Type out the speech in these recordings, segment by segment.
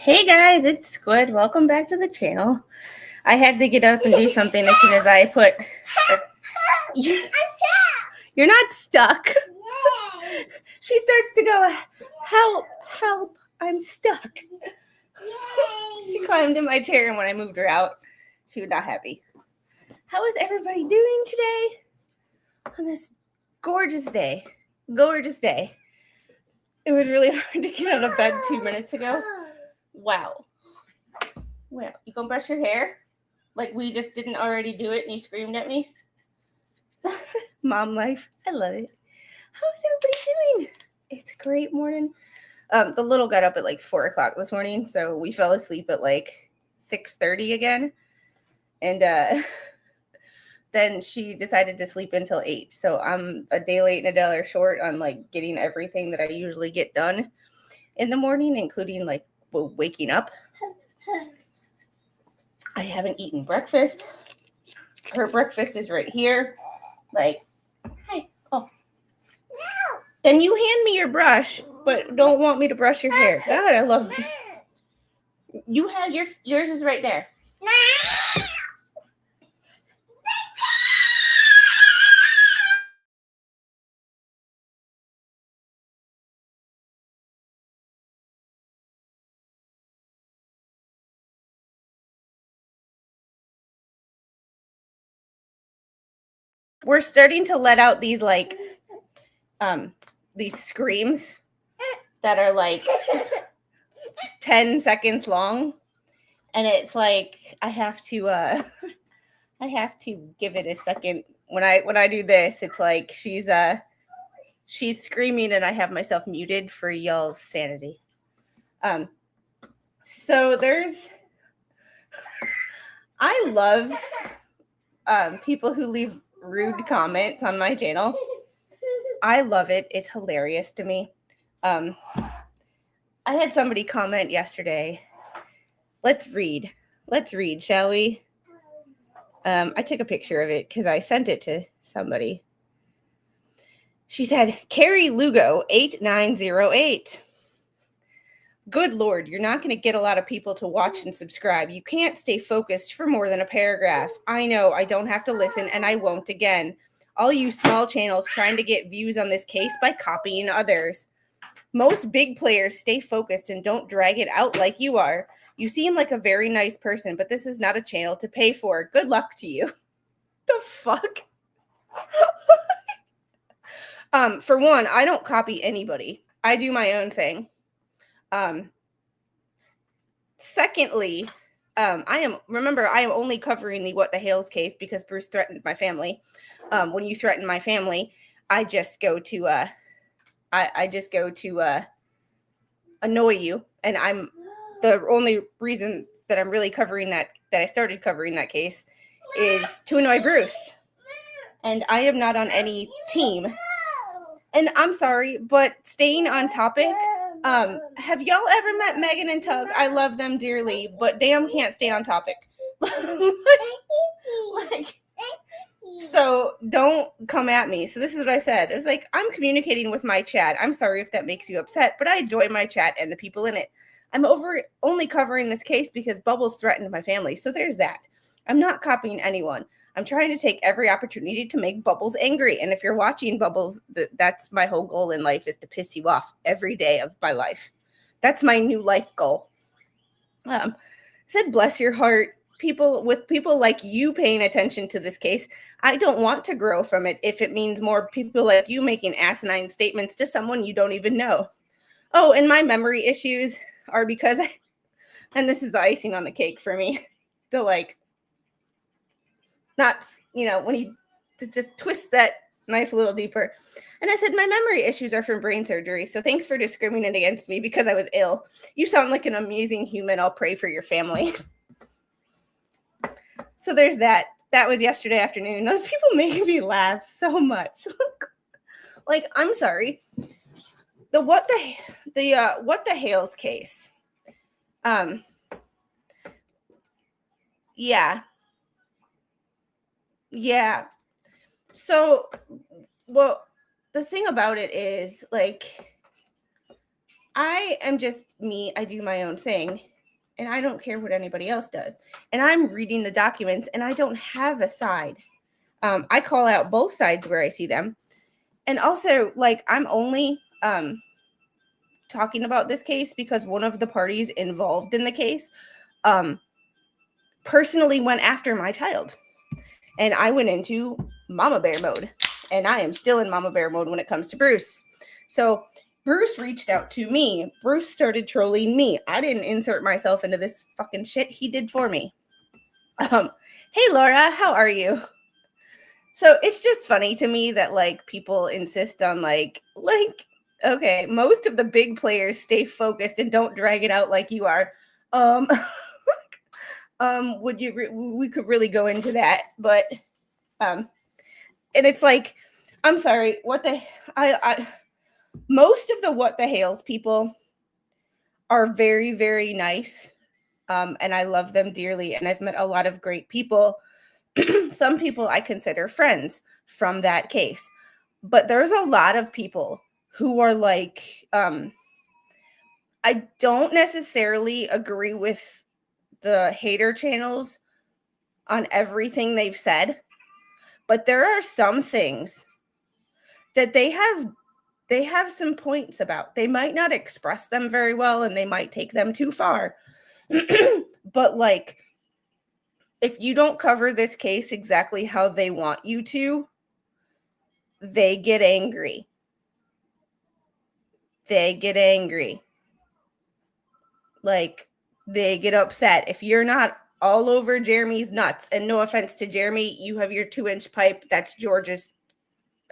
Hey guys, it's Squid. Welcome back to the channel. I had to get up and do something as soon as I put... You're not stuck. She starts to go, help, help, I'm stuck. She climbed in my chair, and when I moved her out, she was not happy. How is everybody doing today on this gorgeous day? Gorgeous day. It was really hard to get out of bed 2 minutes ago. Wow. Well, you gonna brush your hair? Like we just didn't already do it and you screamed at me? Mom life. I love it. How is everybody doing? It's a great morning. The little got up at like 4 o'clock this morning, so we fell asleep at like 6:30 again. And then she decided to sleep until 8. So I'm a day late and a dollar short on like getting everything that I usually get done in the morning, including like waking up. I haven't eaten breakfast. Her breakfast is right here. Like, hi. Oh. No. Then you hand me your brush, but don't want me to brush your hair. God, I love you. You have yours is right there. We're starting to let out these like these screams that are like 10 seconds long, and it's like I have to give it a second. When I do this, it's like she's screaming and I have myself muted for y'all's sanity. So I love people who leave rude comments on my channel. I love it. It's hilarious to me. I had somebody comment yesterday. Let's read, shall we? I took a picture of it because I sent it to somebody. She said, Carrie Lugo 8908. Good Lord, you're not going to get a lot of people to watch and subscribe. You can't stay focused for more than a paragraph. I know, I don't have to listen, and I won't again. All you small channels trying to get views on this case by copying others. Most big players stay focused and don't drag it out like you are. You seem like a very nice person, but this is not a channel to pay for. Good luck to you. The fuck? For one, I don't copy anybody. I do my own thing. Secondly, I am only covering the What the Hales case because Bruce threatened my family. When you threaten my family, I just go to annoy you, and I'm the only reason that I'm really covering that I started covering that case is to annoy Bruce. And I am not on any team. And I'm sorry, but staying on topic, have y'all ever met Megan and Tug? I love them dearly, but damn can't stay on topic. So don't come at me. So this is what I said. It was like, I'm communicating with my chat. I'm sorry if that makes you upset, but I enjoy my chat and the people in it. I'm only covering this case because Bubbles threatened my family. So there's that. I'm not copying anyone. I'm trying to take every opportunity to make Bubbles angry. And if you're watching Bubbles, that's my whole goal in life, is to piss you off every day of my life. That's my new life goal. Said, bless your heart. People like you paying attention to this case, I don't want to grow from it if it means more people like you making asinine statements to someone you don't even know. Oh, and my memory issues are because, and this is the icing on the cake for me, to like, not, when you to just twist that knife a little deeper. And I said, my memory issues are from brain surgery, so thanks for discriminating against me because I was ill. You sound like an amazing human. I'll pray for your family. So there's that. That was yesterday afternoon. Those people make me laugh so much. Like, I'm sorry. The What the Hales case. Yeah. So, well, the thing about it is, like, I am just me. I do my own thing. and I don't care what anybody else does. And I'm reading the documents, and I don't have a side. I call out both sides where I see them. And also, like, I'm only talking about this case because one of the parties involved in the case personally went after my child. And I went into mama bear mode. And I am still in mama bear mode when it comes to Bruce. So Bruce reached out to me. Bruce started trolling me. I didn't insert myself into this fucking shit. He did for me. Hey, Laura, how are you? So it's just funny to me that, like, people insist on, like, okay, most of the big players stay focused and don't drag it out like you are. We could really go into that, but, and it's like, I'm sorry, most of the what the hails people are very, very nice. And I love them dearly. And I've met a lot of great people. Some people I consider friends from that case. But there's a lot of people who are like, I don't necessarily agree with the hater channels on everything they've said. But there are some things that they have some points about. They might not express them very well, and they might take them too far. But, like, if you don't cover this case exactly how they want you to, they get angry. Like, they get upset. If you're not all over Jeremy's nuts, and no offense to Jeremy, you have your 2-inch pipe. That's George's.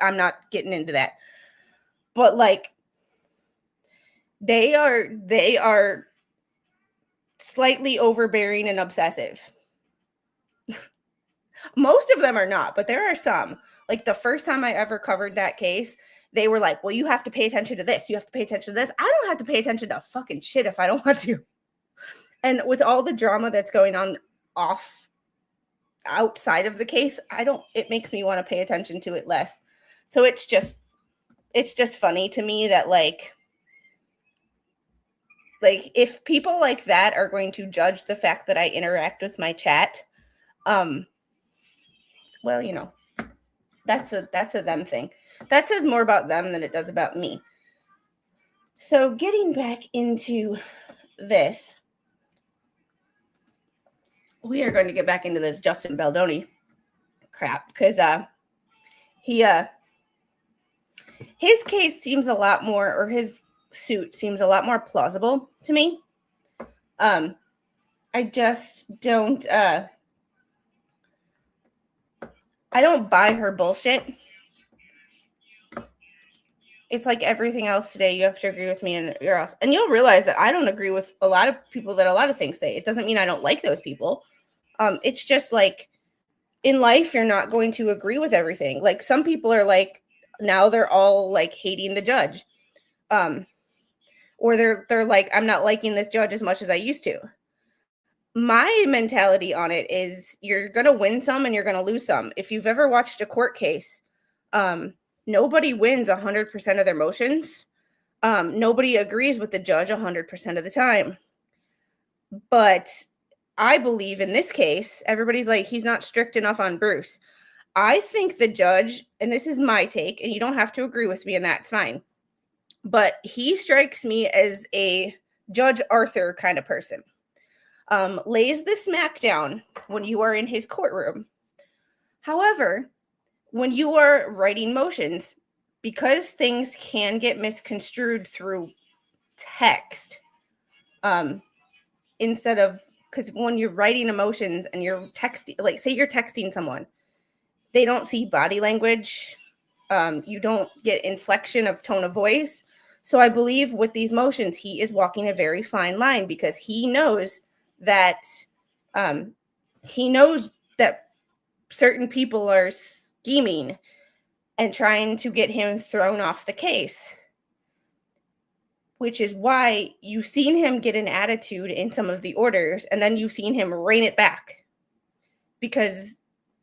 I'm not getting into that. But, like, they are slightly overbearing and obsessive. Most of them are not, but there are some. Like, the first time I ever covered that case, they were like, well, you have to pay attention to this. You have to pay attention to this. I don't have to pay attention to fucking shit if I don't want to. And with all the drama that's going on outside of the case, it makes me want to pay attention to it less. So it's just funny to me that, like, if people like that are going to judge the fact that I interact with my chat, well, you know, that's a them thing. That says more about them than it does about me. So getting back into this, we are going to get back into this Justin Baldoni crap because his case seems a lot more, or his suit seems a lot more plausible to me. I just don't I don't buy her bullshit. It's like everything else today. You have to agree with me and you're else. And you'll realize that I don't agree with a lot of people that a lot of things say. It doesn't mean I don't like those people. It's just like in life, you're not going to agree with everything. Like, some people are like, now they're all like hating the judge. Or they're like, I'm not liking this judge as much as I used to. My mentality on it is you're going to win some and you're going to lose some. If you've ever watched a court case, nobody wins 100% of their motions. Nobody agrees with the judge 100% of the time. But I believe in this case, everybody's like, he's not strict enough on Bruce. I think the judge, and this is my take, and you don't have to agree with me, and that's fine, but he strikes me as a Judge Arthur kind of person. Lays the smack down when you are in his courtroom. However, when you are writing motions, because things can get misconstrued through text, instead of, because when you're writing emotions and you're texting, like say you're texting someone, they don't see body language. You don't get inflection of tone of voice. So I believe with these motions, he is walking a very fine line because he knows that certain people are scheming and trying to get him thrown off the case, which is why you've seen him get an attitude in some of the orders, and then you've seen him rein it back because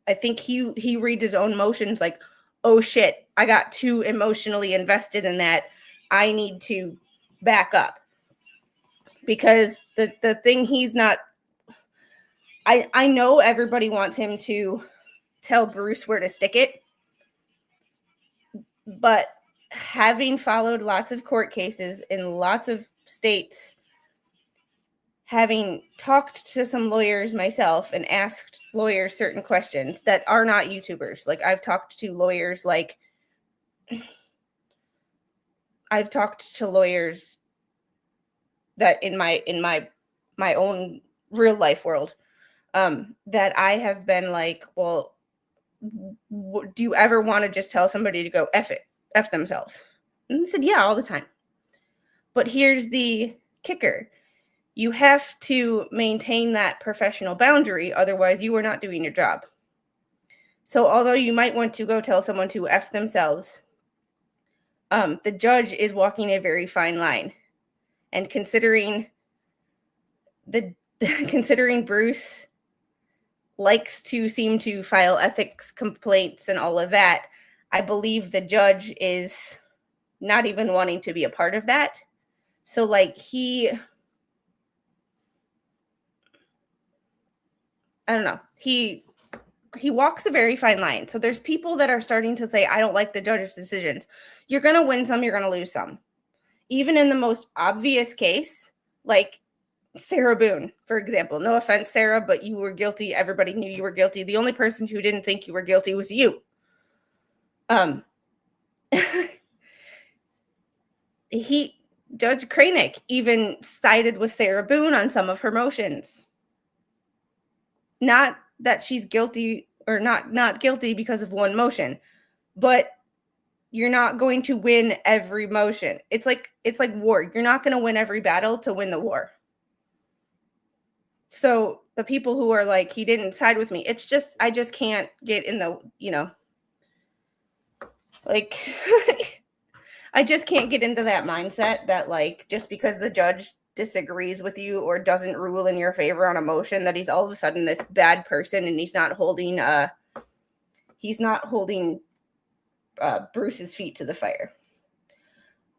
I think he reads his own motions like, oh shit, I got too emotionally invested in that. I need to back up. because the thing he's not, I know everybody wants him to tell Bruce where to stick it, but having followed lots of court cases in lots of states, having talked to some lawyers myself and asked lawyers certain questions that are not YouTubers. Like I've talked to lawyers that in my own real life world, that I have been like, well, do you ever want to just tell somebody to go F themselves? And they said, yeah, all the time. But here's the kicker. You have to maintain that professional boundary. Otherwise, you are not doing your job. So although you might want to go tell someone to F themselves, the judge is walking a very fine line. And considering Bruce likes to seem to file ethics complaints and all of that, I believe the judge is not even wanting to be a part of that. So like he walks a very fine line. So there's people that are starting to say, I don't like the judge's decisions. You're going to win some, you're going to lose some. Even in the most obvious case, like Sarah Boone, for example. No offense, Sarah, but you were guilty. Everybody knew you were guilty. The only person who didn't think you were guilty was you. Judge Kranick even sided with Sarah Boone on some of her motions. Not that she's guilty or not guilty because of one motion, but you're not going to win every motion. It's like war. You're not going to win every battle to win the war. So the people who are like, he didn't side with me, it's just, I just can't get in the, like, I just can't get into that mindset that like, just because the judge disagrees with you or doesn't rule in your favor on a motion, that he's all of a sudden this bad person and he's not holding Bruce's feet to the fire.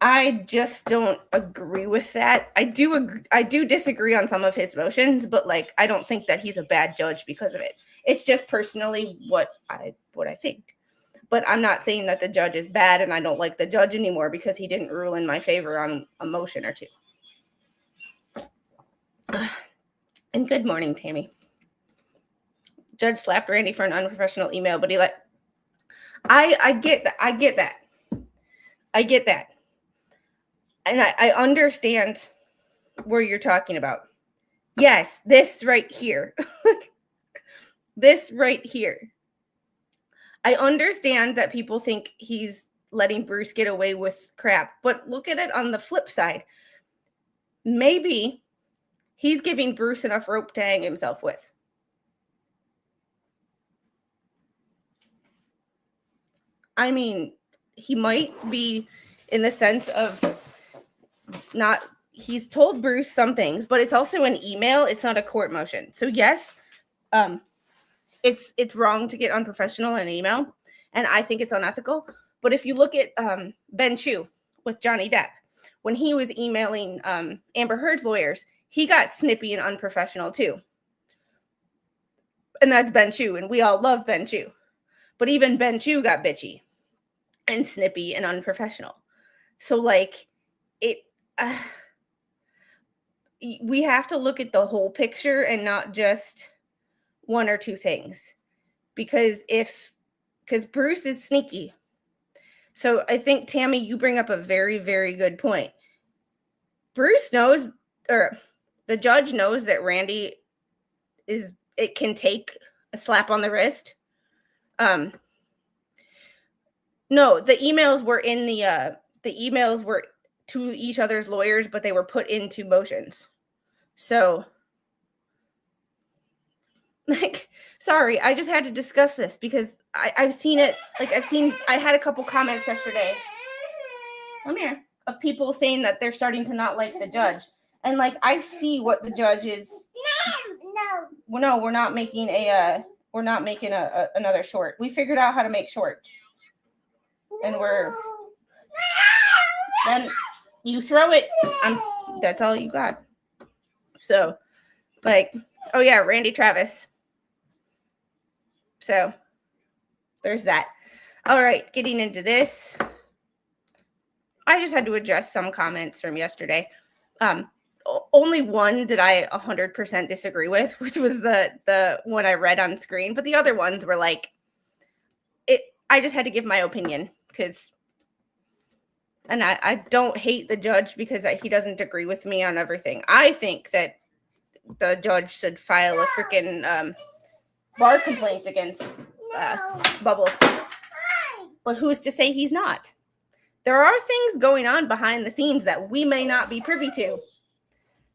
I just don't agree with that. I do disagree on some of his motions, but like I don't think that he's a bad judge because of it. It's just personally what I think. But I'm not saying that the judge is bad and I don't like the judge anymore because he didn't rule in my favor on a motion or two. And good morning, Tammy. Judge slapped Randy for an unprofessional email, but he I get that. And I understand where you're talking about. Yes, this right here. This right here. I understand that people think he's letting Bruce get away with crap, but look at it on the flip side. Maybe he's giving Bruce enough rope to hang himself with. I mean, he might be in the sense of he's told Bruce some things, but it's also an email. It's not a court motion. So yes, it's wrong to get unprofessional in an email, and I think it's unethical. But if you look at Ben Chew with Johnny Depp, when he was emailing Amber Heard's lawyers, he got snippy and unprofessional too. And that's Ben Chew, and we all love Ben Chew. But even Ben Chew got bitchy and snippy and unprofessional. So like we have to look at the whole picture and not just one or two things, because Bruce is sneaky. So I think, Tammy, you bring up a very, very good point. Bruce knows, or the judge knows, that Randy it can take a slap on the wrist. No, the emails were to each other's lawyers, but they were put into motions. So, like, sorry, I just had to discuss this because I've seen it. Like, I had a couple comments yesterday. Come here. Of people saying that they're starting to not like the judge. And like, I see what the judge is. No. Well, no, we're not making another short. We figured out how to make shorts. And then you throw it. That's all you got. So, like, oh yeah, Randy Travis. So, there's that. All right, getting into this. I just had to address some comments from yesterday. Only one did I 100% disagree with, which was the one I read on screen. But the other ones were like, I just had to give my opinion because, and I don't hate the judge because he doesn't agree with me on everything. I think that the judge should file a freaking bar complaint against Bubbles. But who's to say he's not? There are things going on behind the scenes that we may not be privy to.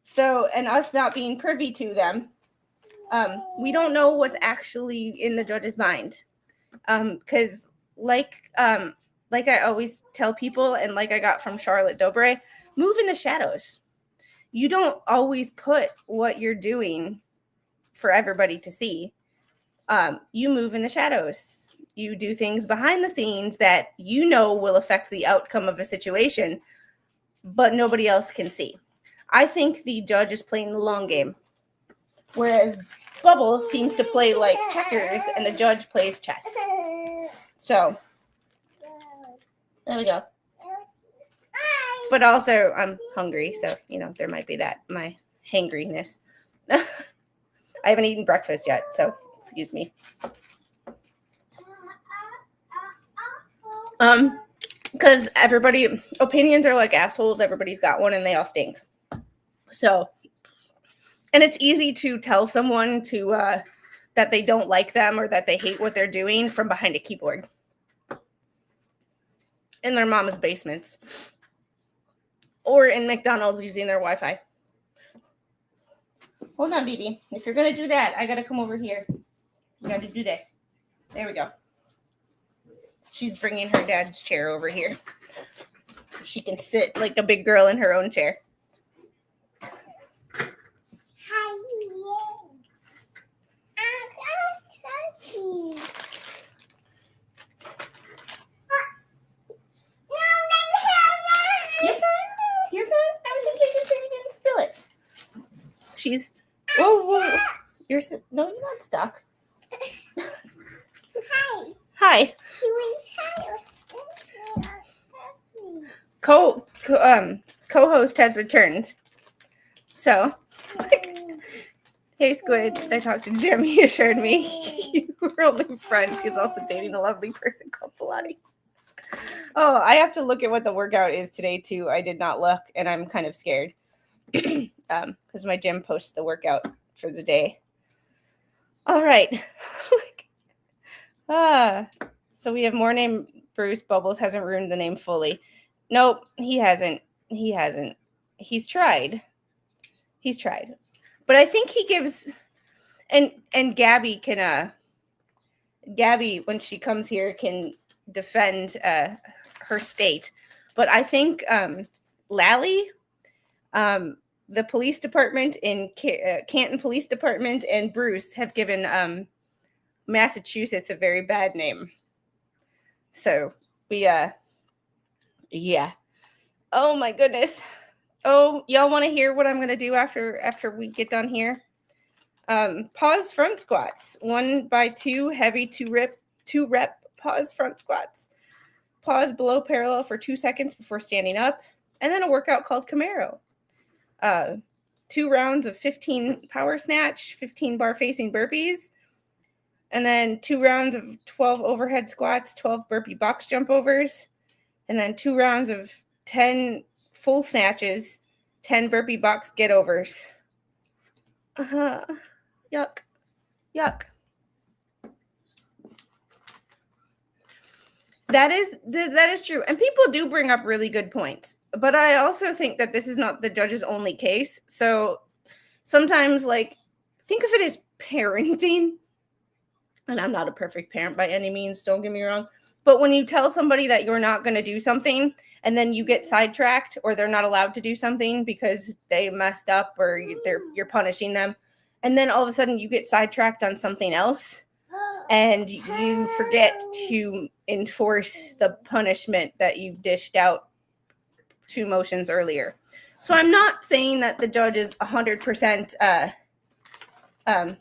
So, and us not being privy to them, we don't know what's actually in the judge's mind. Because like I always tell people, and like I got from Charlotte Dobre, move in the shadows. You don't always put what you're doing for everybody to see. You move in the shadows. You do things behind the scenes that you know will affect the outcome of a situation, but nobody else can see. I think the judge is playing the long game, whereas Bubbles seems to play like checkers and the judge plays chess. So, there we go. But also, I'm hungry, so, there might be that, my hangriness. I haven't eaten breakfast yet, so excuse me. Because opinions are like assholes. Everybody's got one and they all stink. So, and it's easy to tell someone that they don't like them or that they hate what they're doing from behind a keyboard in their mama's basements or in McDonald's using their Wi-Fi. Hold on, baby. If you're going to do that, I got to come over here. You got to do this. There we go. She's bringing her dad's chair over here so she can sit like a big girl in her own chair. You're fine. I was just making sure you didn't spill it. She's. Whoa. You're not stuck. Hi. Co-host has returned. So, hey Squid, I talked to Jim. He assured me you were only friends. He's also dating a lovely person called Pilates. Oh, I have to look at what the workout is today too. I did not look, and I'm kind of scared because my gym posts the workout for the day. All right. So we have more name Bruce. Bubbles hasn't ruined the name fully. Nope, he hasn't. He's tried. But I think he gives and Gabby can Gabby, when she comes here, can defend her state. But I think Lally, the police department in Canton Police Department, and Bruce have given Massachusetts a very bad name. So we yeah. Oh my goodness. Oh, y'all want to hear what I'm going to do after we get done here? Pause front squats. 1 by 2 heavy 2 rep pause front squats. Pause below parallel for 2 seconds before standing up, and then a workout called Camaro. 2 rounds of 15 power snatch, 15 bar facing burpees, and then 2 rounds of 12 overhead squats, 12 burpee box jump overs, and then 2 rounds of 10 full snatches, 10 burpee box get overs. Yuck. That is true. And people do bring up really good points. But I also think that this is not the judge's only case. So sometimes, think of it as parenting. And I'm not a perfect parent by any means, don't get me wrong. But when you tell somebody that you're not going to do something, and then you get sidetracked, or they're not allowed to do something because they messed up, or you're punishing them, and then all of a sudden you get sidetracked on something else, and you forget to enforce the punishment that you dished out 2 motions earlier. So I'm not saying that the judge is 100%. I'm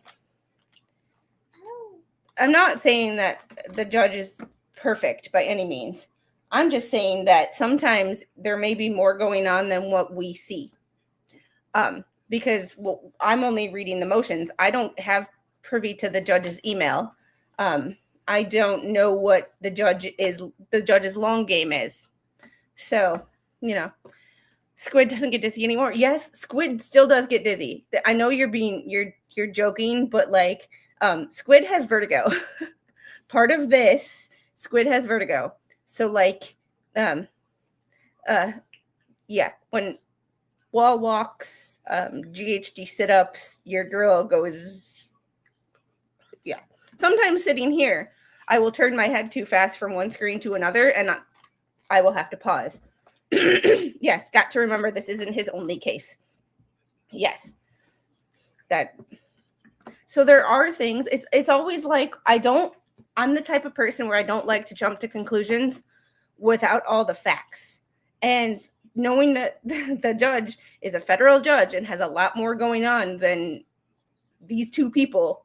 not saying that the judge is perfect by any means. I'm just saying that sometimes there may be more going on than what we see. Because I'm only reading the motions. I don't have privy to the judge's email. I don't know what the judge's long game is. So, Squid doesn't get dizzy anymore. Yes, Squid still does get dizzy. I know you're joking, but like Squid has vertigo. Part of this, Squid has vertigo. So like when wall walks, GHD sit-ups, your girl goes, Sometimes sitting here, I will turn my head too fast from one screen to another, and I will have to pause. Yes, got to remember this isn't his only case. Yes. So there are things, it's always like, I'm the type of person where I don't like to jump to conclusions without all the facts. And knowing that the judge is a federal judge and has a lot more going on than these two people,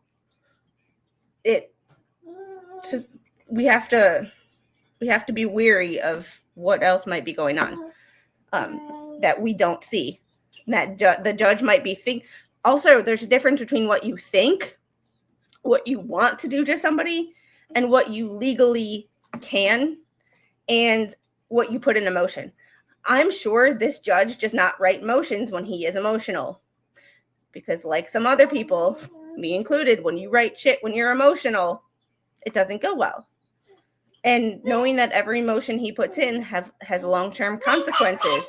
we have to be wary of what else might be going on that we don't see. That the judge might be Also, there's a difference between what you think, what you want to do to somebody, and what you legally can, and what you put in motion. I'm sure this judge does not write motions when he is emotional. Because like some other people, me included, when you write shit when you're emotional, it doesn't go well. And knowing that every motion he puts in has long-term consequences,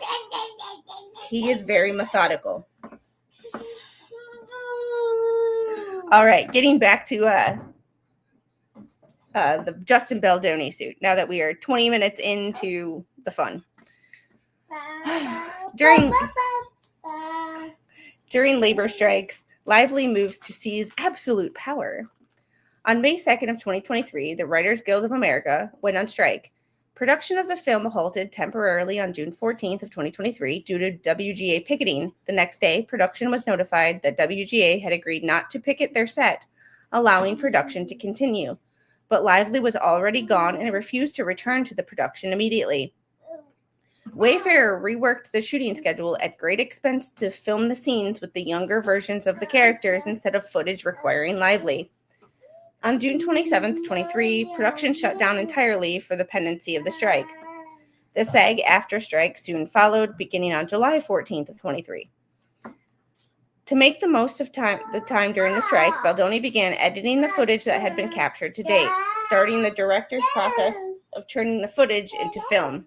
he is very methodical. All right, getting back to the Justin Baldoni suit, now that we are 20 minutes into the fun. During labor strikes, Lively moves to seize absolute power. On May 2nd of 2023, the Writers Guild of America went on strike. Production of the film halted temporarily on June 14th of 2023 due to WGA picketing. The next day, production was notified that WGA had agreed not to picket their set, allowing production to continue. But Lively was already gone and refused to return to the production immediately. Wayfarer reworked the shooting schedule at great expense to film the scenes with the younger versions of the characters instead of footage requiring Lively. On June 27th, 23, production shut down entirely for the pendency of the strike. The SAG-AFTRA strike soon followed, beginning on July 14th of 23. To make the most of the time during the strike, Baldoni began editing the footage that had been captured to date, starting the director's process of turning the footage into film.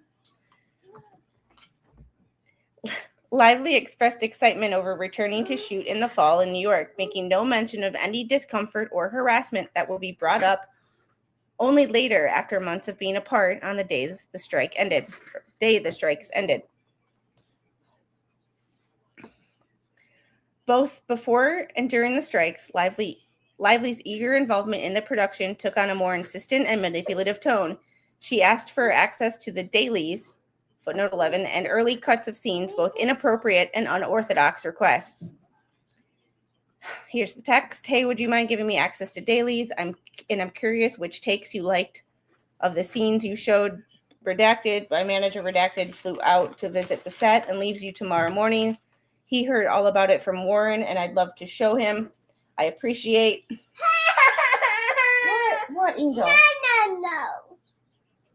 Lively expressed excitement over returning to shoot in the fall in New York, making no mention of any discomfort or harassment that will be brought up only later after months of being apart on the day the strikes ended. Both before and during the strikes, Lively's eager involvement in the production took on a more insistent and manipulative tone. She asked for access to the dailies, footnote 11, and early cuts of scenes, both inappropriate and unorthodox requests. Here's the text. Hey, would you mind giving me access to dailies? I'm curious which takes you liked of the scenes you showed. Redacted, my manager redacted, flew out to visit the set and leaves you tomorrow morning. He heard all about it from Warren, and I'd love to show him. I appreciate. What, Angel?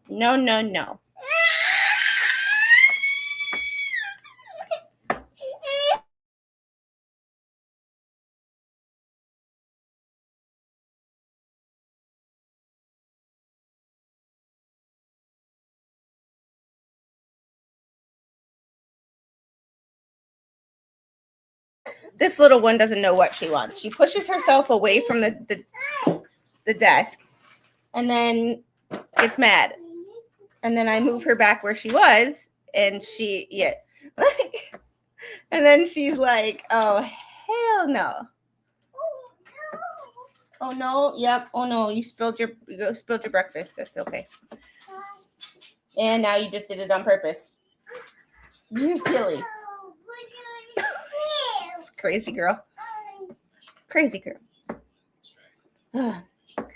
No. This little one doesn't know what she wants. She pushes herself away from the desk and then gets mad. And then I move her back where she was, and and then she's like, oh, hell no. Oh no, yep. Oh no, you spilled your breakfast. That's okay. And now you just did it on purpose. You're silly. Crazy girl. Crazy girl.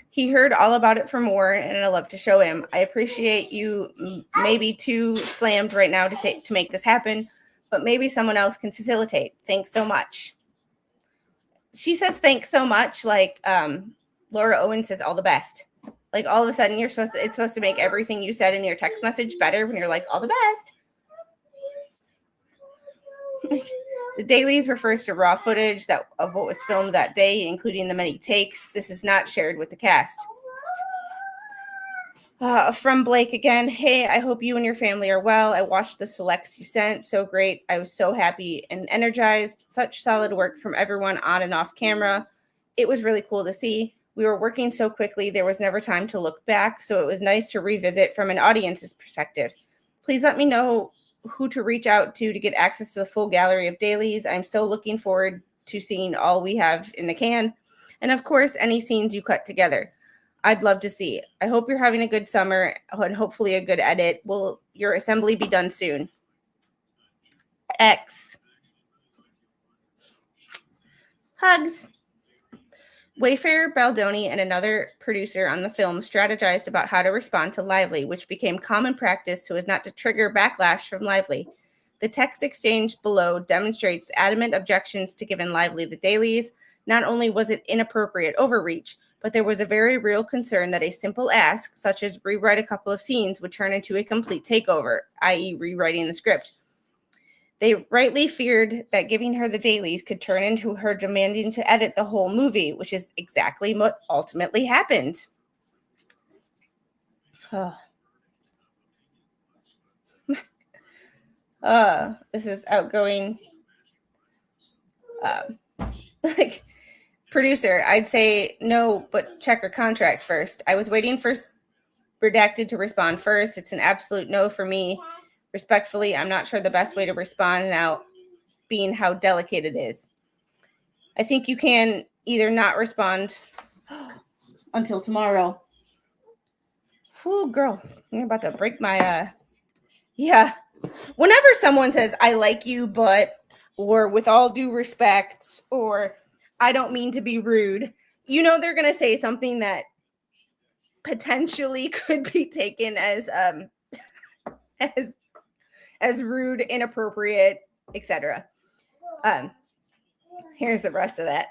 He heard all about it from Warren, and I love to show him. I appreciate you maybe too slammed right now to make this happen, but maybe someone else can facilitate. Thanks so much. She says thanks so much, like Laura Owen says all the best. Like all of a sudden it's supposed to make everything you said in your text message better when you're like all the best. The dailies refers to raw footage of what was filmed that day, including the many takes. This is not shared with the cast. From Blake again. Hey, I hope you and your family are well. I watched the selects you sent. So great. I was so happy and energized. Such solid work from everyone on and off camera. It was really cool to see. We were working so quickly, there was never time to look back. So it was nice to revisit from an audience's perspective. Please let me know who to reach out to get access to the full gallery of dailies. I'm so looking forward to seeing all we have in the can. And of course, any scenes you cut together. I'd love to see. I hope you're having a good summer and hopefully a good edit. Will your assembly be done soon? X. Hugs. Wayfair, Baldoni, and another producer on the film strategized about how to respond to Lively, which became common practice so as not to trigger backlash from Lively. The text exchange below demonstrates adamant objections to giving Lively the dailies. Not only was it inappropriate overreach, but there was a very real concern that a simple ask, such as rewrite a couple of scenes, would turn into a complete takeover, i.e. rewriting the script. They rightly feared that giving her the dailies could turn into her demanding to edit the whole movie, which is exactly what ultimately happened. This is outgoing. Producer, I'd say no, but check her contract first. I was waiting for Redacted to respond first. It's an absolute no for me. Respectfully, I'm not sure the best way to respond now, being how delicate it is. I think you can either not respond until tomorrow. Ooh, girl, you're about to break my, yeah. Whenever someone says, I like you, but, or with all due respect, or I don't mean to be rude, you know they're going to say something that potentially could be taken as rude, inappropriate, etc. Here's the rest of that.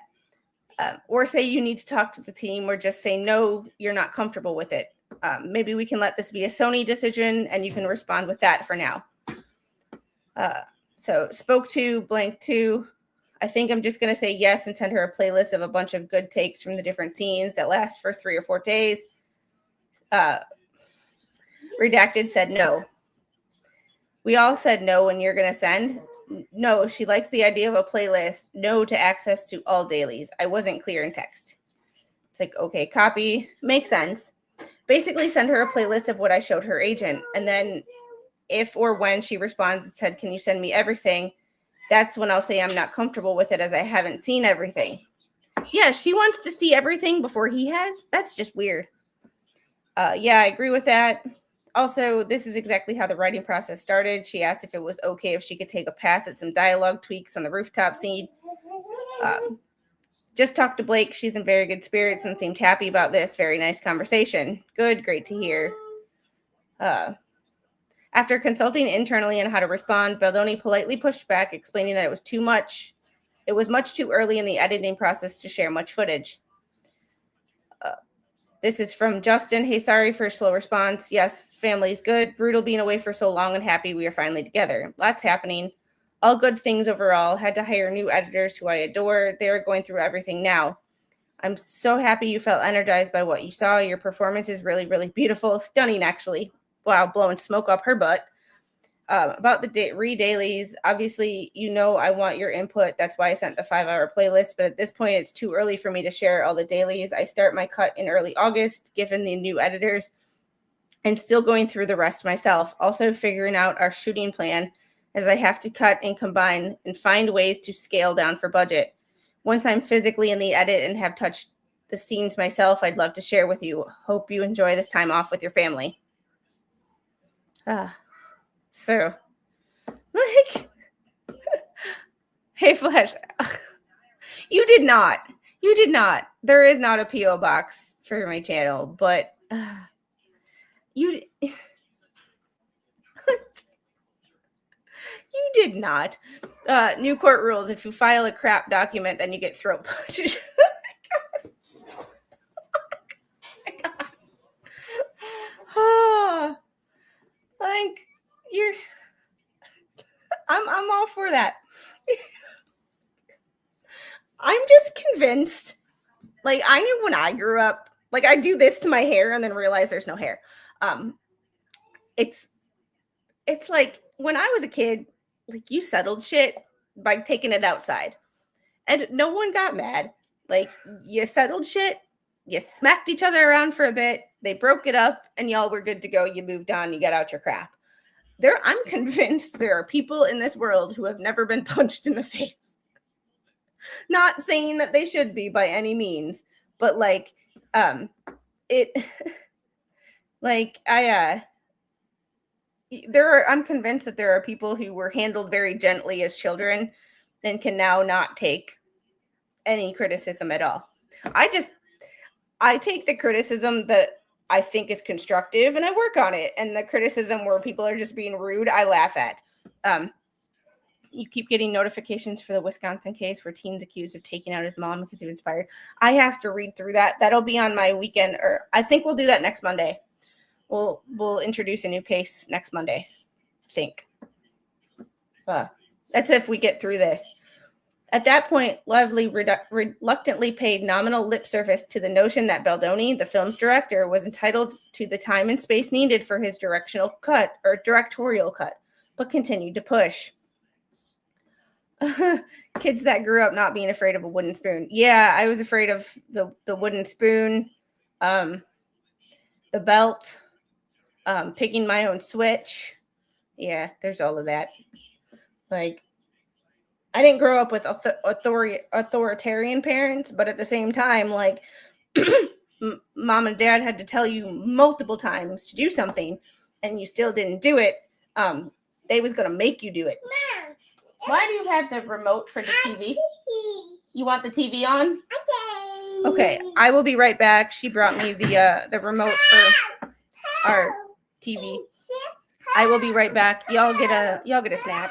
Or say you need to talk to the team, or just say no, you're not comfortable with it. Maybe we can let this be a Sony decision, and you can respond with that for now. So spoke to blank 2. I think I'm just going to say yes and send her a playlist of a bunch of good takes from the different scenes that last for 3 or 4 days. Redacted said no. We all said no when you're going to send. No, she liked the idea of a playlist. No to access to all dailies. I wasn't clear in text. It's like, okay, copy. Makes sense. Basically send her a playlist of what I showed her agent. And then if or when she responds and said, can you send me everything? That's when I'll say I'm not comfortable with it as I haven't seen everything. Yeah, she wants to see everything before he has. That's just weird. Yeah, I agree with that. Also, this is exactly how the writing process started. She asked if it was okay if she could take a pass at some dialogue tweaks on the rooftop scene. Just talked to Blake. She's in very good spirits and seemed happy about this. Very nice conversation. Good, great to hear. After consulting internally on how to respond, Baldoni politely pushed back, explaining that it was too much. It was much too early in the editing process to share much footage. This is from Justin. Hey, sorry for a slow response. Yes, family's good. Brutal being away for so long and happy we are finally together. Lots happening. All good things overall. Had to hire new editors who I adore. They are going through everything now. I'm so happy you felt energized by what you saw. Your performance is really, really beautiful. Stunning, actually. Wow, blowing smoke up her butt. About the re-dailies, obviously, you know I want your input. That's why I sent the 5-hour playlist. But at this point, it's too early for me to share all the dailies. I start my cut in early August, given the new editors, and still going through the rest myself. Also figuring out our shooting plan, as I have to cut and combine and find ways to scale down for budget. Once I'm physically in the edit and have touched the scenes myself, I'd love to share with you. Hope you enjoy this time off with your family. So, like, Hey, Flesh. You did not. You did not. There is not a P.O. box for my channel, but you did not. New court rules. If you file a crap document, then you get throat punched. Oh, like I'm all for that. I'm just convinced. Like, I knew when I grew up, like, I do this to my hair and then realize there's no hair. It's like when I was a kid, like, you settled shit by taking it outside, and no one got mad. Like, you settled shit, you smacked each other around for a bit, they broke it up, and y'all were good to go. You moved on, you got out your crap. I'm convinced there are people in this world who have never been punched in the face. Not saying that they should be by any means, but like, it, like, I'm convinced that there are people who were handled very gently as children and can now not take any criticism at all. I take the criticism that I think is constructive and I work on it. And the criticism where people are just being rude, I laugh at. You keep getting notifications for the Wisconsin case where teens accused of taking out his mom because he was inspired. I have to read through that. That'll be on my weekend, or I think we'll do that next Monday. We'll introduce a new case next Monday, I think. That's if we get through this. At that point, Lovely reluctantly paid nominal lip service to the notion that Baldoni, the film's director, was entitled to the time and space needed for his directorial cut, but continued to push. Kids that grew up not being afraid of a wooden spoon. Yeah, I was afraid of the wooden spoon, the belt, picking my own switch. Yeah, there's all of that. Like, I didn't grow up with authoritarian parents, but at the same time, like, mom and dad had to tell you multiple times to do something, and you still didn't do it. They was gonna make you do it. Mom, why do you have the remote for the TV? You want the TV on? Okay, I will be right back. She brought me the remote for our TV. I will be right back. Y'all get a snack.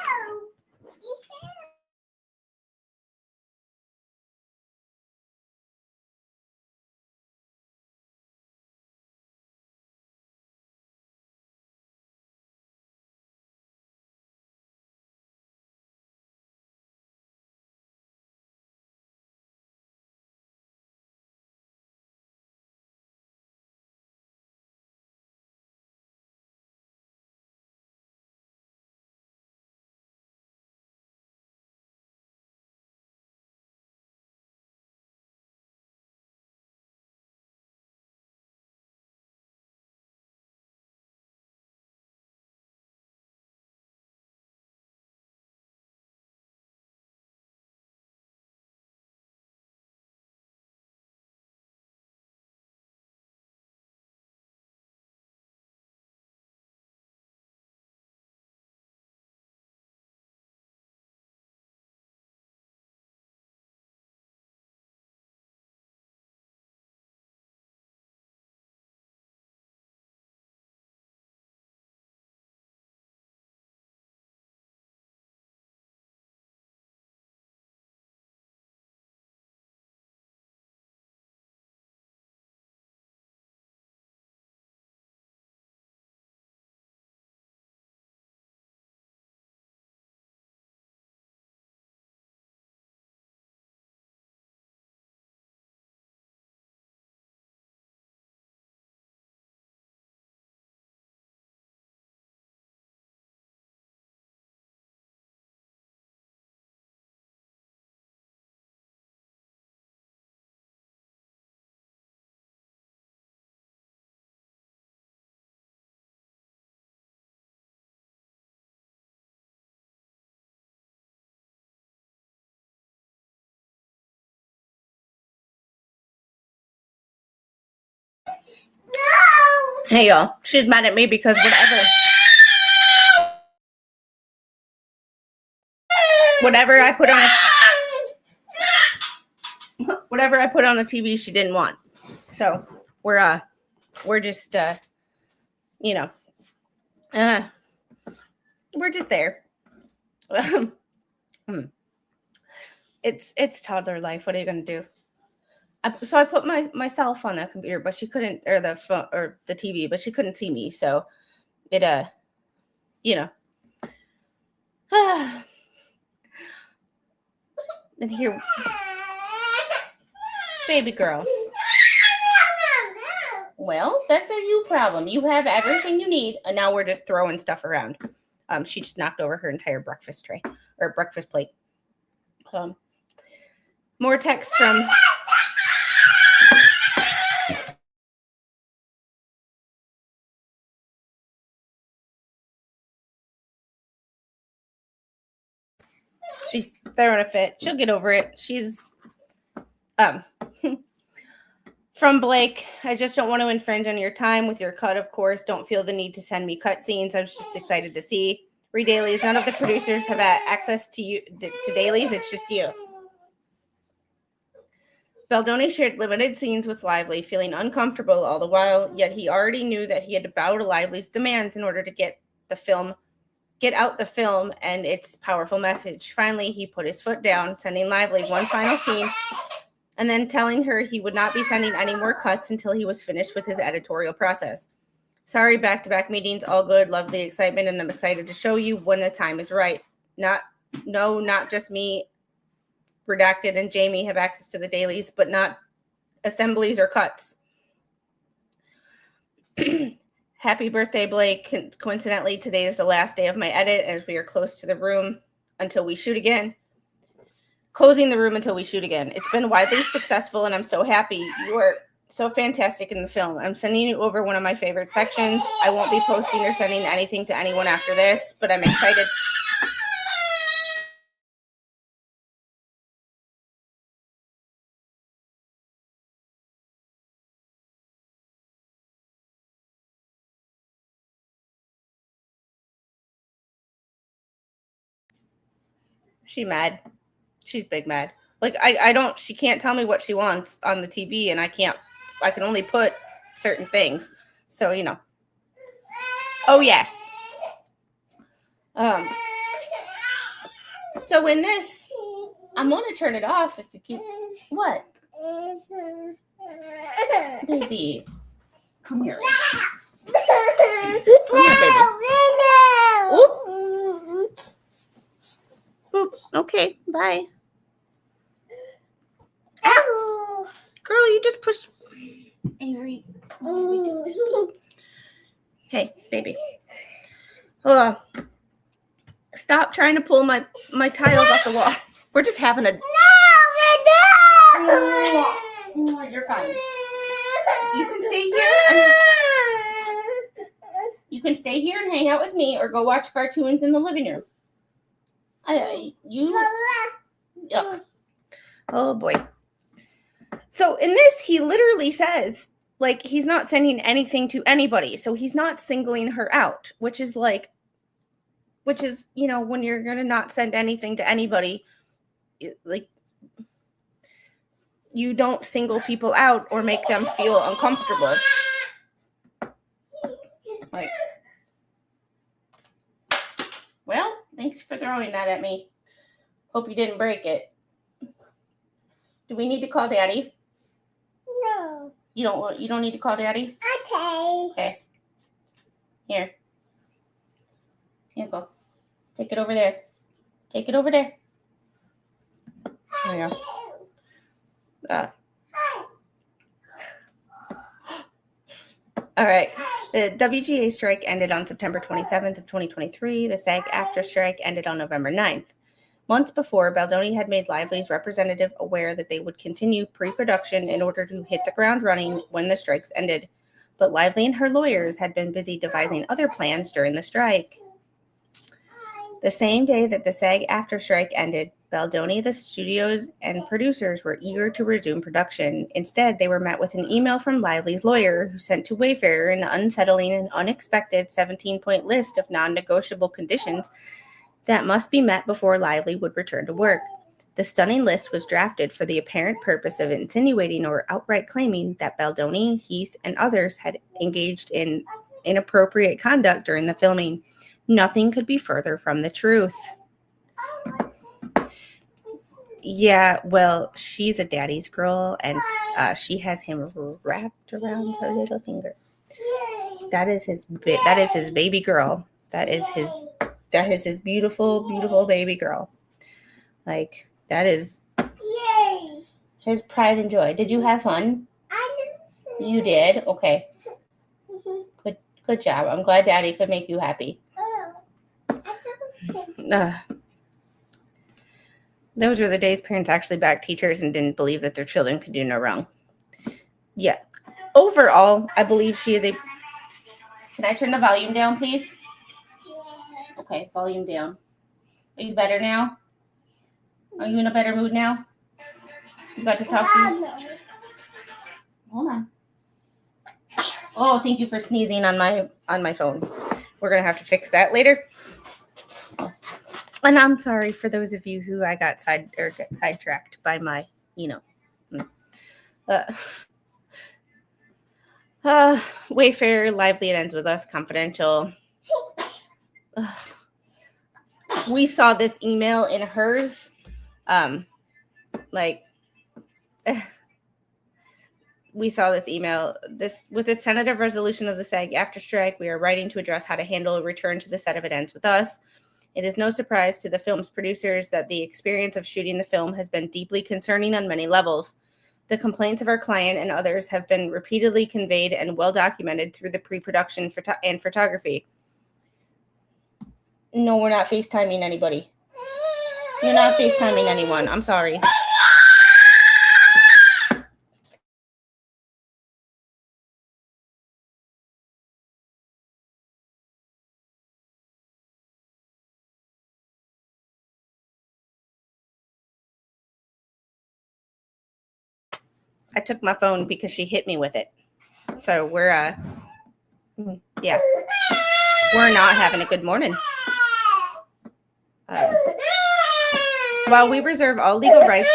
Hey y'all, she's mad at me because whatever. whatever I put on the TV, she didn't want. So we're just we're just there. It's toddler life. What are you gonna do? So I put myself on the computer, but she couldn't, or the phone or the TV, but she couldn't see me. So it and here, baby girl. Well, that's a you problem. You have everything you need, and now we're just throwing stuff around. She just knocked over her entire breakfast tray or breakfast plate. More text from. She's throwing a fit. She'll get over it. She's from Blake. I just don't want to infringe on your time with your cut, of course. Don't feel the need to send me cut scenes. I was just excited to see. Read dailies. None of the producers have access to dailies. It's just you. Baldoni shared limited scenes with Lively, feeling uncomfortable all the while, yet he already knew that he had to bow to Lively's demands in order to get out the film and its powerful message. Finally, he put his foot down, sending Lively one final scene, and then telling her he would not be sending any more cuts until he was finished with his editorial process. Sorry, back-to-back meetings, all good, love the excitement, and I'm excited to show you when the time is right. Not just me, Redacted, and Jamie have access to the dailies, but not assemblies or cuts. Happy birthday, Blake. Coincidentally, today is the last day of my edit as we are close to the room until we shoot again. Closing the room until we shoot again. It's been widely successful, and I'm so happy. You are so fantastic in the film. I'm sending you over one of my favorite sections. I won't be posting or sending anything to anyone after this, but I'm excited. She mad. She's big mad. Like she can't tell me what she wants on the TV, and I can only put certain things. So, Oh, yes. So in this, I'm going to turn it off if you keep, what? Baby, come here. Come here, baby. Oop. Boop. Okay, bye. Ow. Girl, you just pushed Avery. Hey, baby. Stop trying to pull my tiles off the wall. We're just having a... No! You're fine. You can stay here. You can stay here and hang out with me, or go watch cartoons in the living room. Yeah. Oh boy. So in this, he literally says, like, he's not sending anything to anybody. So he's not singling her out, which is, when you're going to not send anything to anybody, like, you don't single people out or make them feel uncomfortable. Like, well, thanks for throwing that at me. Hope you didn't break it. Do we need to call Daddy? No. You don't need to call Daddy? Okay. Here. Here you go. Take it over there. Take it over there. There you go. All right. The WGA strike ended on September 27th of 2023. The SAG-AFTRA strike ended on November 9th. Months before, Baldoni had made Lively's representative aware that they would continue pre-production in order to hit the ground running when the strikes ended. But Lively and her lawyers had been busy devising other plans during the strike. The same day that the SAG-AFTRA strike ended, Baldoni, the studios, and producers were eager to resume production. Instead, they were met with an email from Lively's lawyer, who sent to Wayfarer an unsettling and unexpected 17-point list of non-negotiable conditions that must be met before Lively would return to work. The stunning list was drafted for the apparent purpose of insinuating or outright claiming that Baldoni, Heath, and others had engaged in inappropriate conduct during the filming. Nothing could be further from the truth. Yeah, well, she's a daddy's girl, and she has him wrapped around her little finger. That is his baby girl. That is his beautiful, beautiful baby girl. Like, that is his pride and joy. Did you have fun? You did? Okay. Good job. I'm glad Daddy could make you happy. Those were the days parents actually backed teachers and didn't believe that their children could do no wrong. Yeah. Overall, I believe she is a... Can I turn the volume down, please? Okay, volume down. Are you better now? Are you in a better mood now? You got to talk to me? Hold on. Oh, thank you for sneezing on my phone. We're going to have to fix that later. And I'm sorry for those of you who I got sidetracked by my, Wayfair, Lively, It Ends With Us, Confidential. We saw this email in hers. We saw this email. With this tentative resolution of the SAG-AFTRA strike, we are writing to address how to handle a return to the set of It Ends With Us. It is no surprise to the film's producers that the experience of shooting the film has been deeply concerning on many levels. The complaints of our client and others have been repeatedly conveyed and well documented through the pre-production and photography. No, we're not FaceTiming anybody. You're not FaceTiming anyone. I'm sorry. I took my phone because she hit me with it. So we're not having a good morning. While we reserve all legal rights...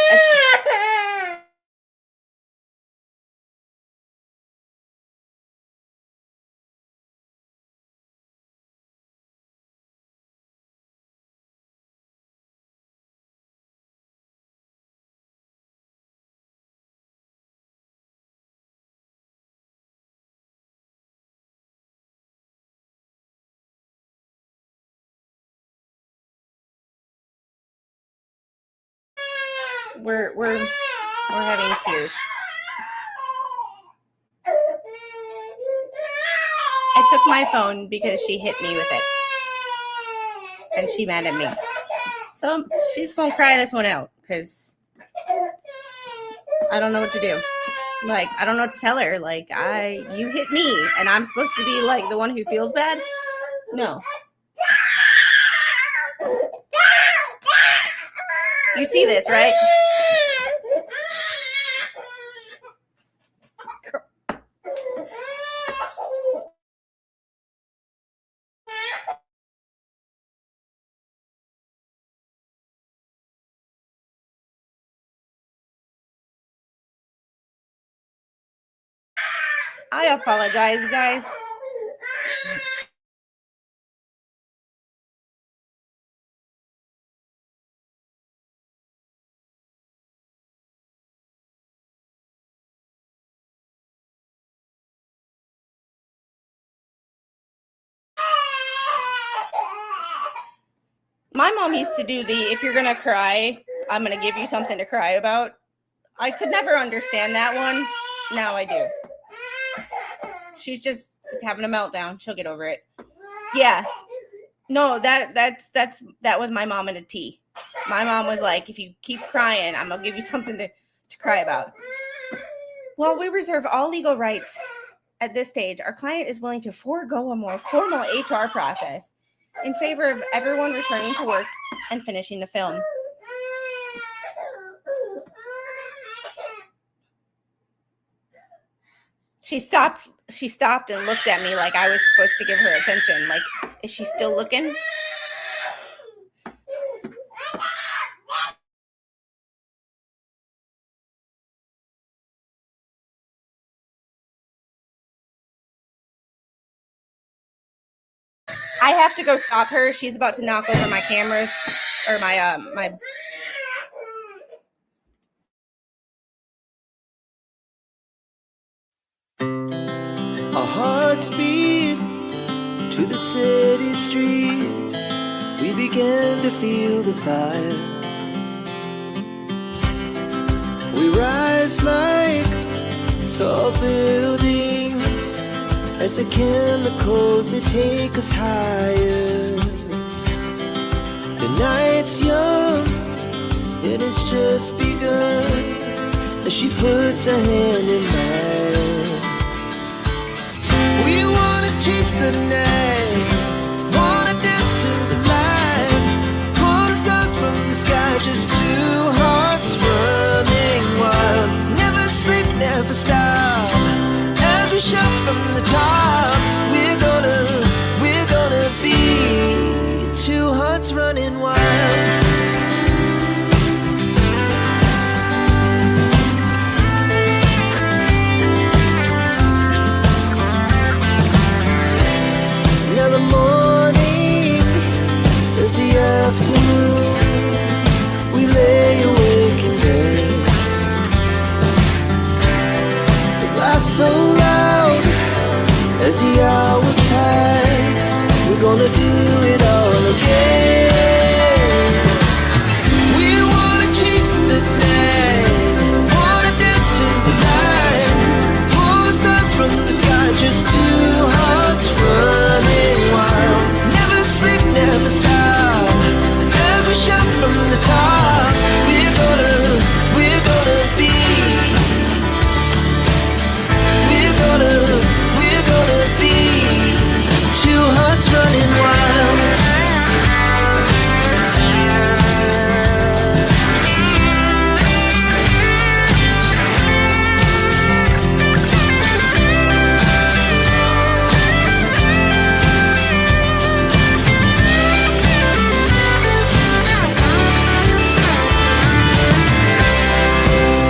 We're having tears. I took my phone because she hit me with it. And she mad at me. So she's going to cry this one out because I don't know what to do. Like, I don't know what to tell her. Like, you hit me and I'm supposed to be like the one who feels bad? No. You see this, right? I apologize, guys. My mom used to do if you're going to cry, I'm going to give you something to cry about. I could never understand that one. Now I do. She's just having a meltdown. She'll get over it. Yeah. No, that was my mom in a tea. My mom was like, if you keep crying, I'm going to give you something to cry about. While we reserve all legal rights at this stage, our client is willing to forego a more formal HR process in favor of everyone returning to work and finishing the film. She stopped and looked at me like I was supposed to give her attention. Like, is she still looking? I have to go stop her. She's about to knock over my cameras or my. Our hearts beat to the city streets. We began to feel the fire. We rise like tall buildings as the chemicals, they take us higher. The night's young, it has just begun as she puts her hand in mine. We wanna chase the night, wanna dance to the light, pull stars from the sky, just two hearts running wild. Never sleep, never stop, as we shout from the top. We're gonna be two hearts running wild. Now the morning is the afternoon. We lay awake in bed. The glass so loud as the hours pass. We're gonna do it all again. We wanna chase the night, wanna dance to the light, pull the stars from the sky, just two hearts running wild. Never sleep, never stop, as we shout from the top. We're gonna be, we're gonna be two hearts running wild.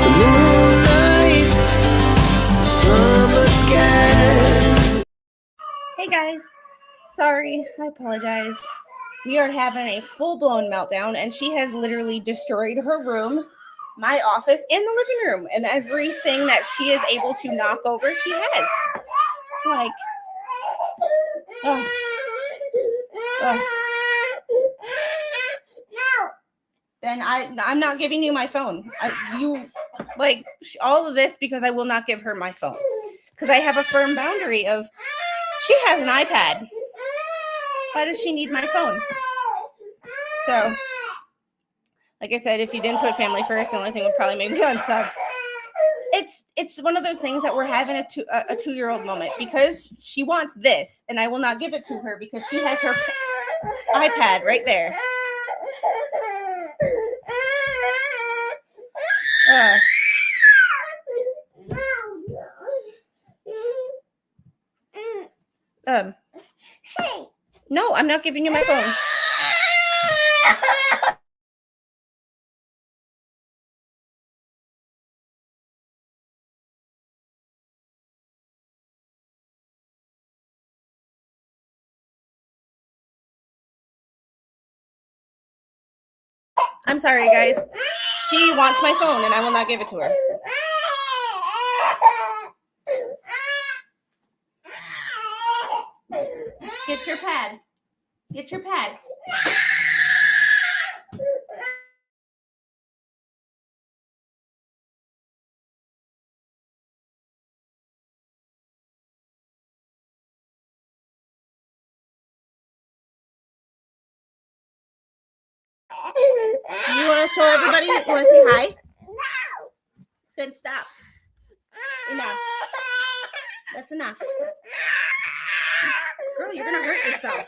The moonlight's summer sky. Hey guys, sorry, I apologize. We are having a full-blown meltdown, and she has literally destroyed her room, my office, and the living room, and everything that she is able to knock over, she has. Like, then I'm not giving you my phone. All of this because I will not give her my phone, because I have a firm boundary of she has an iPad. Why does she need my phone? So, like I said, if you didn't put family first, the only thing would probably make me unsub. It's one of those things that we're having a 2-year-old moment because she wants this, and I will not give it to her because she has her iPad right there. No, I'm not giving you my phone. I'm sorry, guys. She wants my phone, and I will not give it to her. Get your pad. Get your pad. You want to show everybody? You want to say hi? Then stop. Enough. That's enough. Girl, you're going to hurt yourself.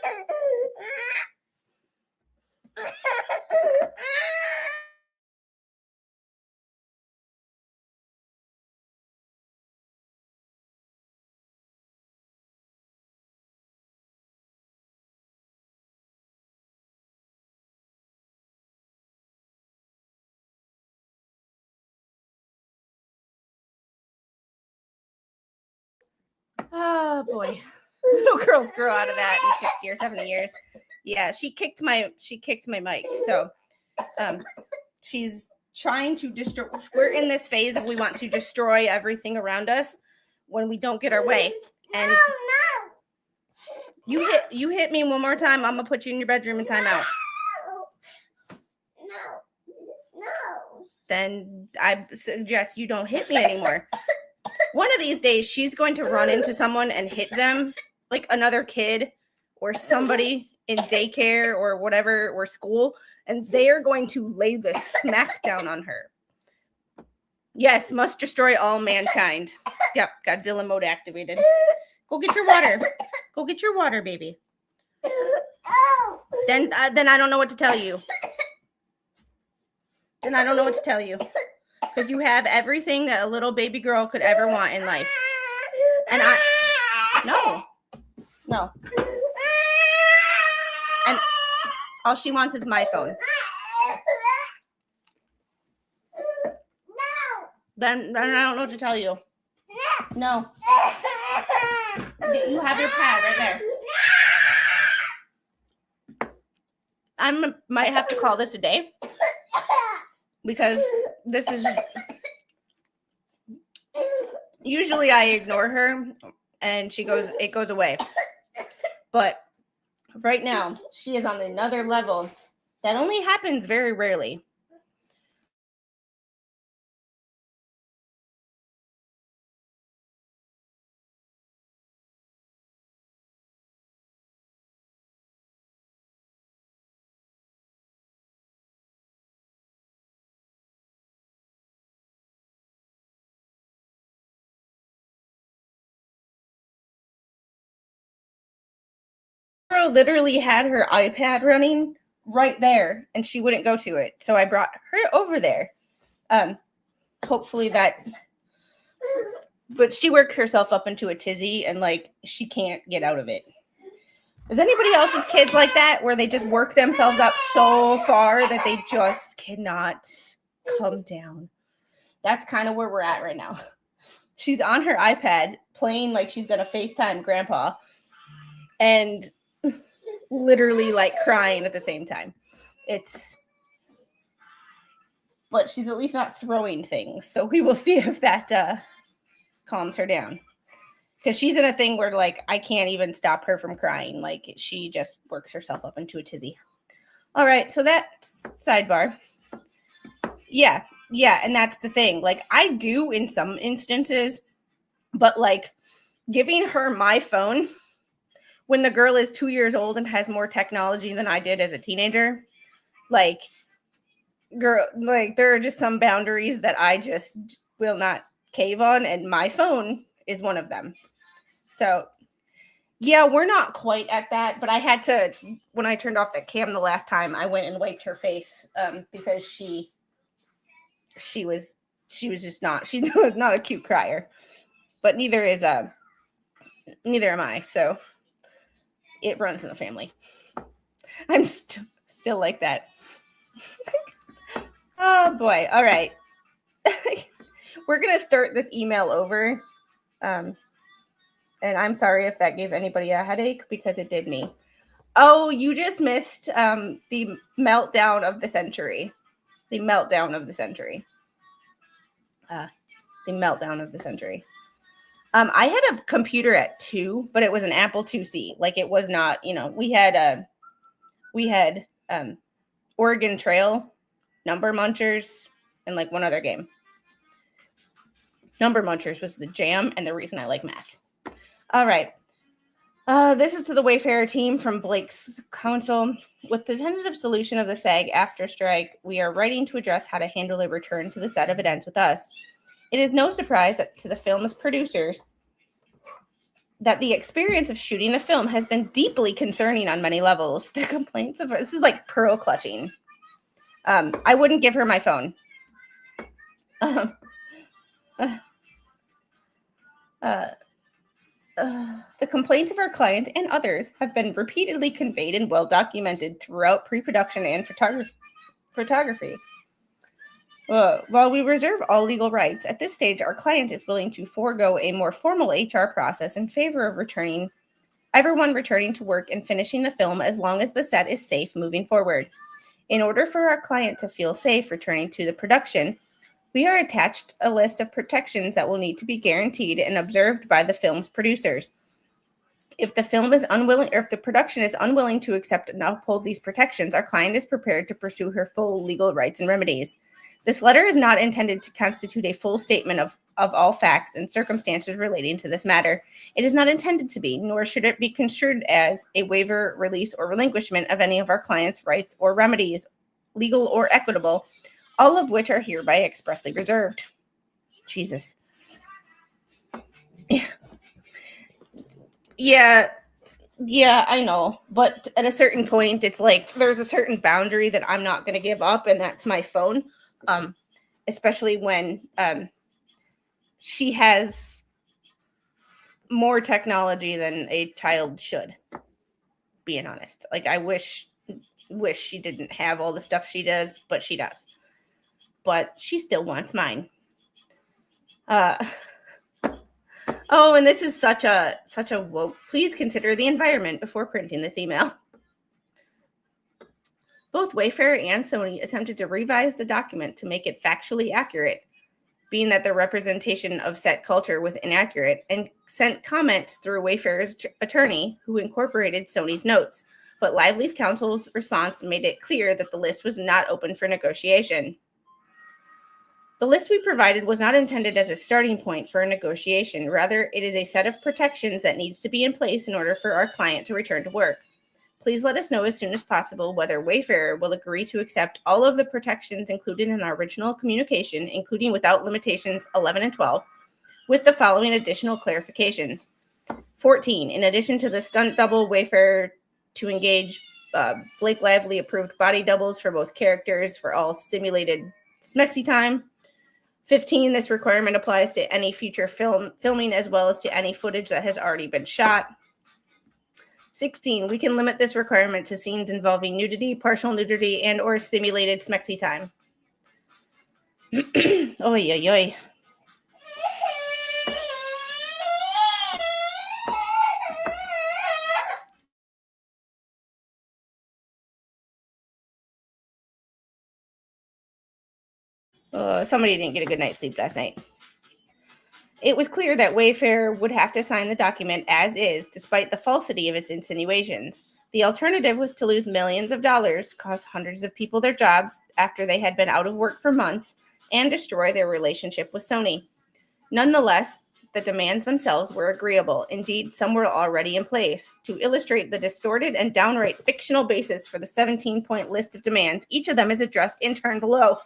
Oh, boy. Little girls grow out of that in 60 or 70 years. Yeah, she kicked my mic. So she's trying to destroy. We're in this phase of we want to destroy everything around us when we don't get our way. And you hit me one more time, I'm gonna put you in your bedroom and time out. No. Then I suggest you don't hit me anymore. One of these days, she's going to run into someone and hit them, like another kid or somebody in daycare or whatever, or school, and they are going to lay the smack down on her. Yes, must destroy all mankind. Yep, Godzilla mode activated. Go get your water. Go get your water, baby. Then I don't know what to tell you. Then I don't know what to tell you. Because you have everything that a little baby girl could ever want in life. And no. And all she wants is my phone. Then I don't know what to tell you. No. You have your pad right there. I might have to call this a day. Because this is... Usually I ignore her and it goes away. But right now, she is on another level that only happens very rarely. Girl literally had her iPad running right there and she wouldn't go to it. So I brought her over there. Hopefully that, but she works herself up into a tizzy and like she can't get out of it. Is anybody else's kids like that where they just work themselves up so far that they just cannot come down? That's kind of where we're at right now. She's on her iPad playing like she's gonna FaceTime grandpa and literally like crying at the same time. But she's at least not throwing things. So we will see if that calms her down. Because she's in a thing where like I can't even stop her from crying. Like she just works herself up into a tizzy. All right, so that sidebar. Yeah, and that's the thing. Like I do in some instances, but like giving her my phone when the girl is 2 years old and has more technology than I did as a teenager, like, girl, like there are just some boundaries that I just will not cave on, and my phone is one of them. So, yeah, we're not quite at that, but I had to, when I turned off the cam the last time, I went and wiped her face because she was just not, she's not a cute crier, but neither am I. So it runs in the family. I'm still like that. Oh boy. All right. We're going to start this email over. And I'm sorry if that gave anybody a headache because it did me. Oh, you just missed the meltdown of the century. The meltdown of the century. I had a computer at 2, but it was an Apple IIc. Like it was not, we had Oregon Trail, Number Munchers, and like one other game. Number Munchers was the jam and the reason I like math. All right. This is to the Wayfarer team from Blake's Counsel. With the tentative solution of the SAG after strike, we are writing to address how to handle a return to the set if it ends with us. It is no surprise that to the film's producers that the experience of shooting the film has been deeply concerning on many levels. The complaints of this is like pearl clutching. I wouldn't give her my phone. The complaints of our client and others have been repeatedly conveyed and well documented throughout pre-production and photography. While we reserve all legal rights, at this stage, our client is willing to forego a more formal HR process in favor of returning everyone returning to work and finishing the film as long as the set is safe moving forward. In order for our client to feel safe returning to the production, we are attached a list of protections that will need to be guaranteed and observed by the film's producers. If the film is unwilling, or if the production is unwilling to accept and uphold these protections, our client is prepared to pursue her full legal rights and remedies. This letter is not intended to constitute a full statement of all facts and circumstances relating to this matter. It is not intended to be, nor should it be construed as a waiver, release, or relinquishment of any of our client's rights or remedies, legal or equitable, all of which are hereby expressly reserved. Jesus. Yeah, I know. But at a certain point, it's like there's a certain boundary that I'm not going to give up, and that's my phone. Especially when she has more technology than a child should, being honest. Like, I wish she didn't have all the stuff she does, but she does. But she still wants mine. Oh, and this is such a woke. Please consider the environment before printing this email. Both Wayfair and Sony attempted to revise the document to make it factually accurate, being that the representation of set culture was inaccurate, and sent comments through Wayfair's attorney, who incorporated Sony's notes. But Lively's counsel's response made it clear that the list was not open for negotiation. The list we provided was not intended as a starting point for a negotiation. Rather, it is a set of protections that needs to be in place in order for our client to return to work. Please let us know as soon as possible whether Wayfair will agree to accept all of the protections included in our original communication, including without limitations 11 and 12, with the following additional clarifications. 14, in addition to the stunt double, Wayfair to engage Blake Lively approved body doubles for both characters for all simulated smexy time. 15, this requirement applies to any future filming as well as to any footage that has already been shot. 16, we can limit this requirement to scenes involving nudity, partial nudity, and or simulated smexy time. Oy, oy, oy. Somebody didn't get a good night's sleep last night. It was clear that Wayfair would have to sign the document as is, despite the falsity of its insinuations. The alternative was to lose millions of dollars, cost hundreds of people their jobs after they had been out of work for months, and destroy their relationship with Sony. Nonetheless, the demands themselves were agreeable. Indeed, some were already in place. To illustrate the distorted and downright fictional basis for the 17-point list of demands, each of them is addressed in turn below.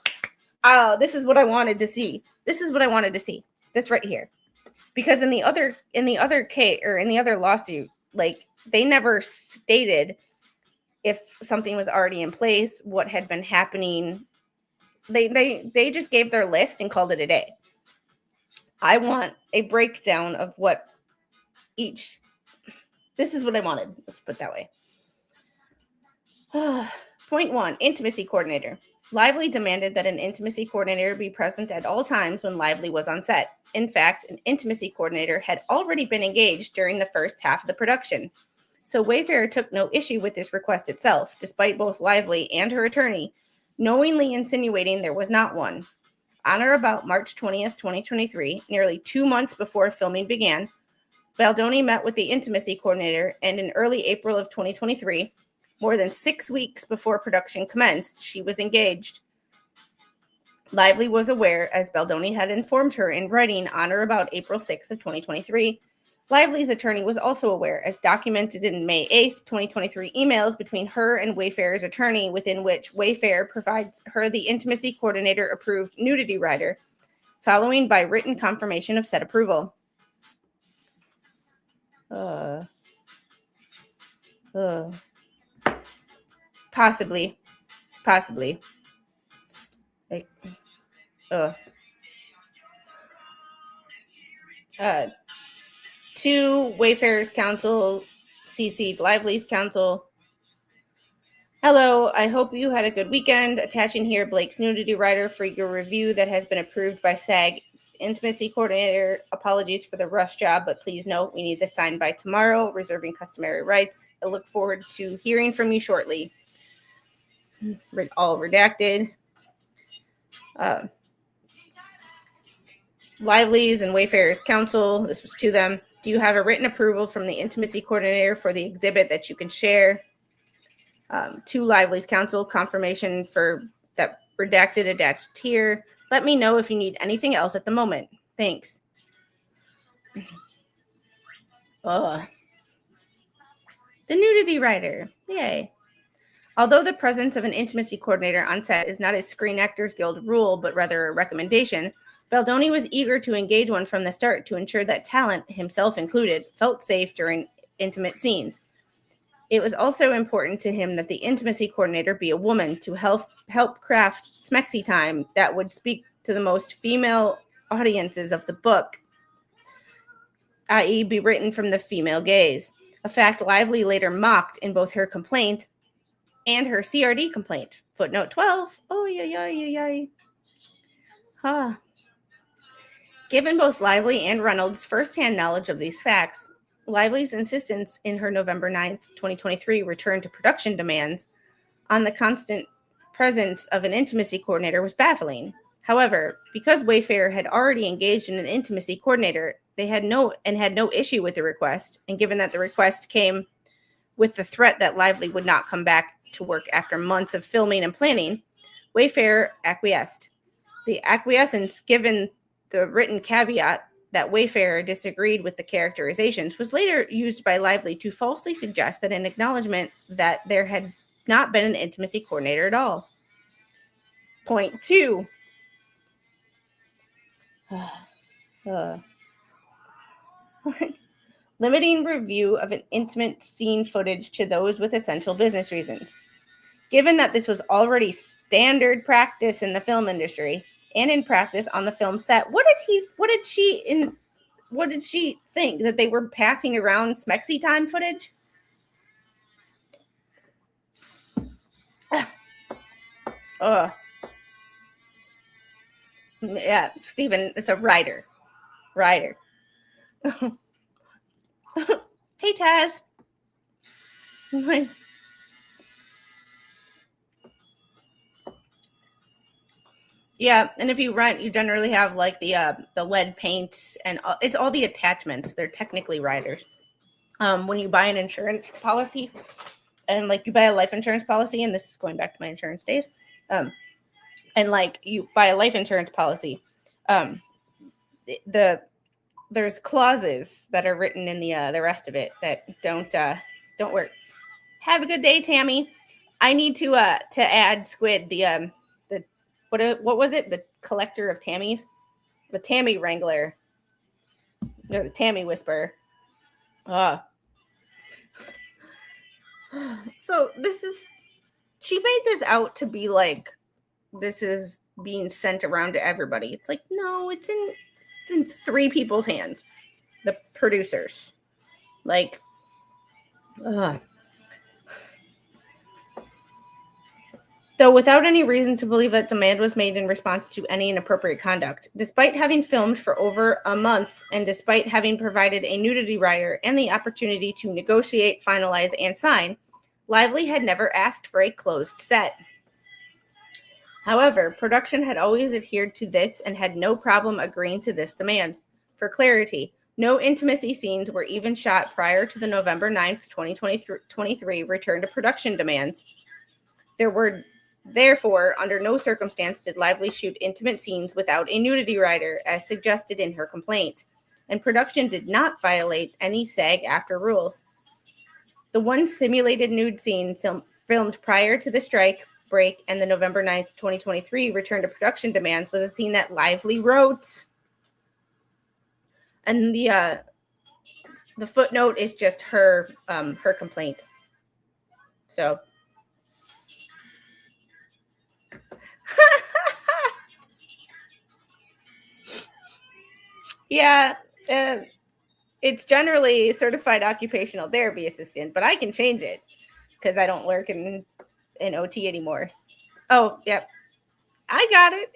Oh, this is what I wanted to see. This right here. Because in the other case, or in the other lawsuit, like, they never stated if something was already in place, what had been happening. They just gave their list and called it a day. I want a breakdown of what each. This is what I wanted. Let's put it that way. Point 1, intimacy coordinator. Lively demanded that an intimacy coordinator be present at all times when Lively was on set. In fact, an intimacy coordinator had already been engaged during the first half of the production. So Wayfair took no issue with this request itself, despite both Lively and her attorney knowingly insinuating there was not one. On or about March 20th, 2023, nearly 2 months before filming began, Baldoni met with the intimacy coordinator, and in early April of 2023, more than 6 weeks before production commenced, she was engaged. Lively was aware, as Baldoni had informed her in writing on or about April 6th of 2023. Lively's attorney was also aware, as documented in May 8th, 2023 emails between her and Wayfair's attorney, within which Wayfair provides her the intimacy coordinator approved nudity rider, following by written confirmation of said approval. Possibly. Like, to Wayfair's counsel, CC'd Lively's counsel. Hello, I hope you had a good weekend. Attaching here Blake's nudity rider for your review that has been approved by SAG Intimacy coordinator, apologies for the rush job, but please note we need this signed by tomorrow, reserving customary rights. I look forward to hearing from you shortly. All redacted. Lively's and Wayfarer's counsel, this was to them. Do you have a written approval from the intimacy coordinator for the exhibit that you can share? To Lively's counsel, confirmation for that redacted attached here. Let me know if you need anything else at the moment. Thanks. The nudity writer. Yay. Although the presence of an intimacy coordinator on set is not a Screen Actors Guild rule, but rather a recommendation, Baldoni was eager to engage one from the start to ensure that talent, himself included, felt safe during intimate scenes. It was also important to him that the intimacy coordinator be a woman to help craft smexy time that would speak to the most female audiences of the book, i.e. be written from the female gaze, a fact Lively later mocked in both her complaint and her CRD complaint. Footnote 12. Oh, yeah. Huh. Given both Lively and Reynolds' firsthand knowledge of these facts, Lively's insistence in her November 9th, 2023 return to production demands on the constant presence of an intimacy coordinator was baffling. However, because Wayfarer had already engaged in an intimacy coordinator, they had no issue with the request, and given that the request came with the threat that Lively would not come back to work after months of filming and planning, Wayfarer acquiesced. The acquiescence, given the written caveat that Wayfarer disagreed with the characterizations, was later used by Lively to falsely suggest that an acknowledgement that there had not been an intimacy coordinator at all. Point 2. Limiting review of an intimate scene footage to those with essential business reasons. Given that this was already standard practice in the film industry and in practice on the film set, what did she think? That they were passing around smexy time footage? Yeah, Stephen, it's a writer. Hey, Taz. Yeah, and if you rent, you generally have like the lead paint and it's all the attachments. They're technically riders. When you buy an insurance policy, and like you buy a life insurance policy, and this is going back to my insurance days, and like you buy a life insurance policy, there's clauses that are written in the rest of it that don't work. Have a good day, Tammy. I need to add Squid the what was it? The collector of Tammys? The Tammy Wrangler. Or the Tammy Whisperer. So she made this out to be like, this is being sent around to everybody. It's like, no, it's in 3 people's hands. The producers. Like, Though without any reason to believe that demand was made in response to any inappropriate conduct. Despite having filmed for over a month, and despite having provided a nudity rider and the opportunity to negotiate, finalize, and sign, Lively had never asked for a closed set. However, production had always adhered to this and had no problem agreeing to this demand. For clarity, no intimacy scenes were even shot prior to the November 9th, 2023 return to production demands. There were Therefore, under no circumstance did Lively shoot intimate scenes without a nudity rider, as suggested in her complaint, and production did not violate any SAG-AFTRA rules. The one simulated nude scene filmed prior to the strike break and the November 9th, 2023 return to production demands was a scene that Lively wrote. And the footnote is just her complaint. So yeah, it's generally certified occupational therapy assistant, but I can change it because I don't work in OT anymore. Oh, yep. I got it.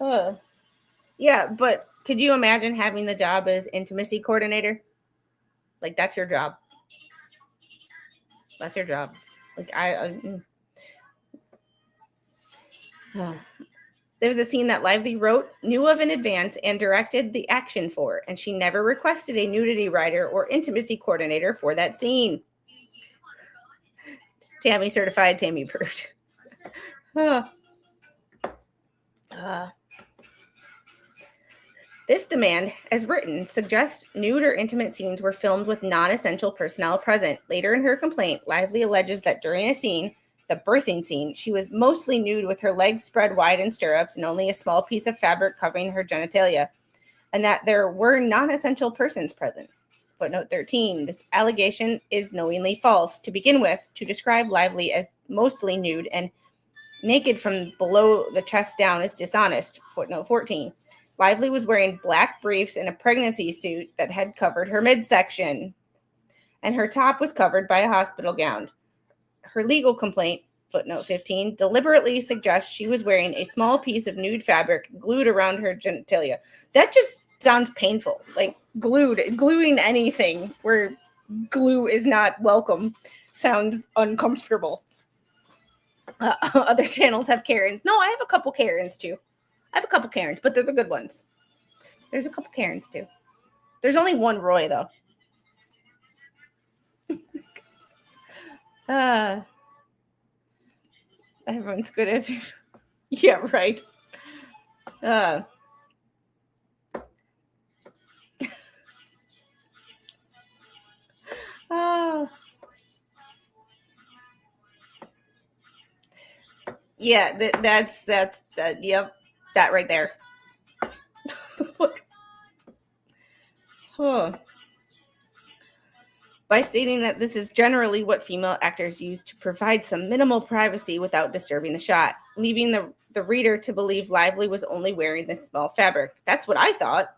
Yeah, but could you imagine having the job as intimacy coordinator? Like, that's your job. That's your job. Like, there was a scene that Lively wrote, knew of in advance, and directed the action for, and she never requested a nudity writer or intimacy coordinator for that scene. Tammy certified, Tammy approved. This demand, as written, suggests nude or intimate scenes were filmed with non-essential personnel present. Later in her complaint, Lively alleges that during a scene, the birthing scene, she was mostly nude with her legs spread wide in stirrups and only a small piece of fabric covering her genitalia, and that there were non-essential persons present. Footnote 13, this allegation is knowingly false. To begin with, to describe Lively as mostly nude and naked from below the chest down is dishonest. Footnote 14. Lively was wearing black briefs and a pregnancy suit that had covered her midsection, and her top was covered by a hospital gown. Her legal complaint, footnote 15, deliberately suggests she was wearing a small piece of nude fabric glued around her genitalia. That just sounds painful. Like gluing anything where glue is not welcome sounds uncomfortable. Other channels have Karens. No, I have a couple Karens too. I have a couple Karens, but they're the good ones. There's a couple Karens too. There's only one Roy though. Everyone's good as yeah, right. Yeah, that's yep, that right there. By stating that this is generally what female actors use to provide some minimal privacy without disturbing the shot, leaving the reader to believe Lively was only wearing this small fabric. That's what I thought.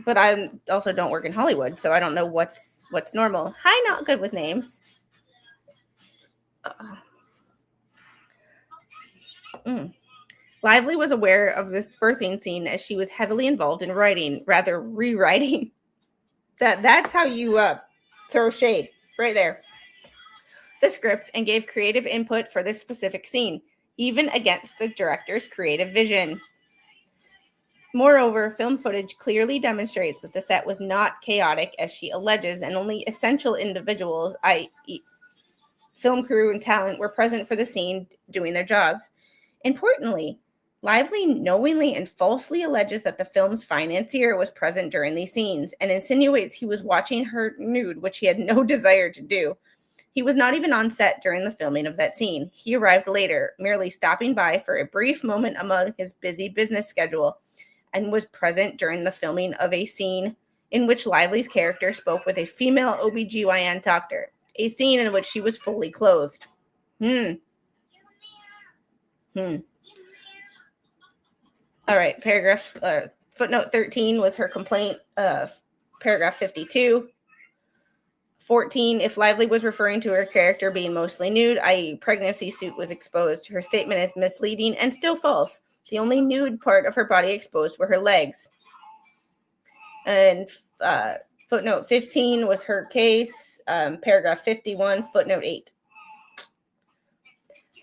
But I also don't work in Hollywood, so I don't know what's normal. Hi, not good with names. Lively was aware of this birthing scene as she was heavily involved in rewriting. That's how you throw shade right there. The script and gave creative input for this specific scene, even against the director's creative vision. Moreover, film footage clearly demonstrates that the set was not chaotic, as she alleges, and only essential individuals, i.e., film crew and talent, were present for the scene doing their jobs. Importantly, Lively knowingly and falsely alleges that the film's financier was present during these scenes and insinuates he was watching her nude, which he had no desire to do. He was not even on set during the filming of that scene. He arrived later, merely stopping by for a brief moment among his busy business schedule, and was present during the filming of a scene in which Lively's character spoke with a female OBGYN doctor, a scene in which she was fully clothed. All right, footnote 13 was her complaint. Paragraph 52. 14, if Lively was referring to her character being mostly nude, i.e. pregnancy suit was exposed, her statement is misleading and still false. The only nude part of her body exposed were her legs. And footnote 15 was her case. Paragraph 51, footnote 8.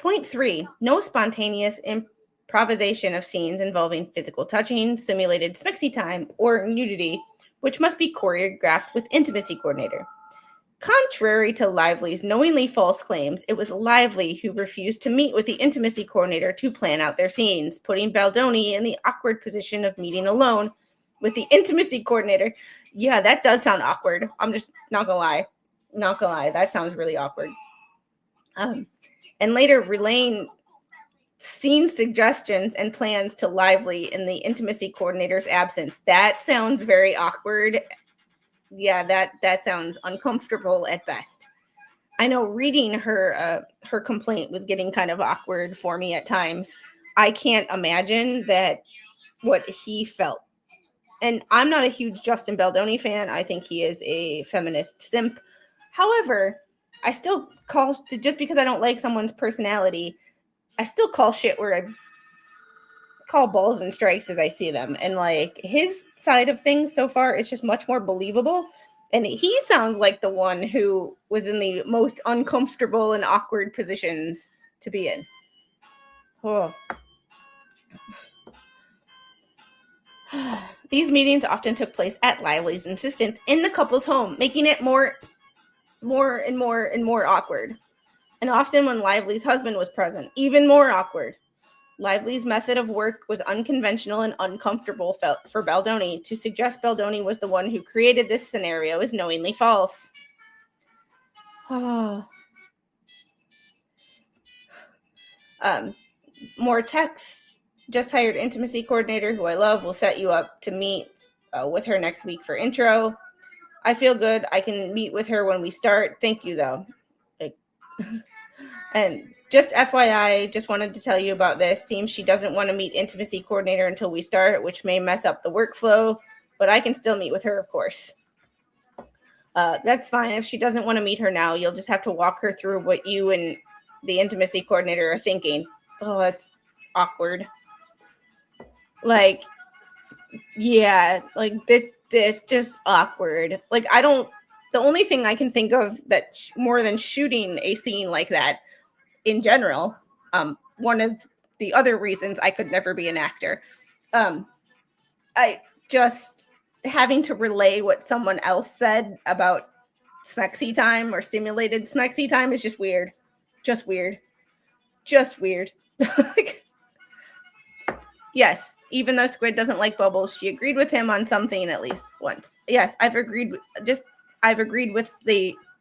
Point 3, no spontaneous improvisation of scenes involving physical touching, simulated smexy time, or nudity, which must be choreographed with intimacy coordinator. Contrary to Lively's knowingly false claims, it was Lively who refused to meet with the intimacy coordinator to plan out their scenes, putting Baldoni in the awkward position of meeting alone with the intimacy coordinator. Yeah, that does sound awkward. I'm just not gonna lie. Not gonna lie. That sounds really awkward. And later relaying scene suggestions and plans to Lively in the intimacy coordinator's absence. That sounds very awkward. Yeah, that sounds uncomfortable at best. I know reading her complaint was getting kind of awkward for me at times. I can't imagine that what he felt. And I'm not a huge Justin Baldoni fan. I think he is a feminist simp. However, I still call, just because I don't like someone's personality, I still call shit where call balls and strikes as I see them. And like his side of things so far is just much more believable. And he sounds like the one who was in the most uncomfortable and awkward positions to be in. Oh. These meetings often took place at Lively's insistence in the couple's home, making it more and more awkward. And often when Lively's husband was present, even more awkward. Lively's method of work was unconventional and uncomfortable for Baldoni. To suggest Baldoni was the one who created this scenario is knowingly false. Oh. More texts. Just hired intimacy coordinator who I love will set you up to meet with her next week for intro. I feel good. I can meet with her when we start. Thank you, though. And just FYI, just wanted to tell you about this. Seems she doesn't want to meet intimacy coordinator until we start, which may mess up the workflow, but I can still meet with her, of course. That's fine. If she doesn't want to meet her now, you'll just have to walk her through what you and the intimacy coordinator are thinking. Oh, that's awkward. Like, yeah, like this just awkward. Like, the only thing I can think of that more than shooting a scene like that in general, one of the other reasons I could never be an actor, I just having to relay what someone else said about smexy time or simulated smexy time is just weird. Just weird. Yes, even though Squid doesn't like Bubbles, she agreed with him on something at least once. Yes, I've agreed with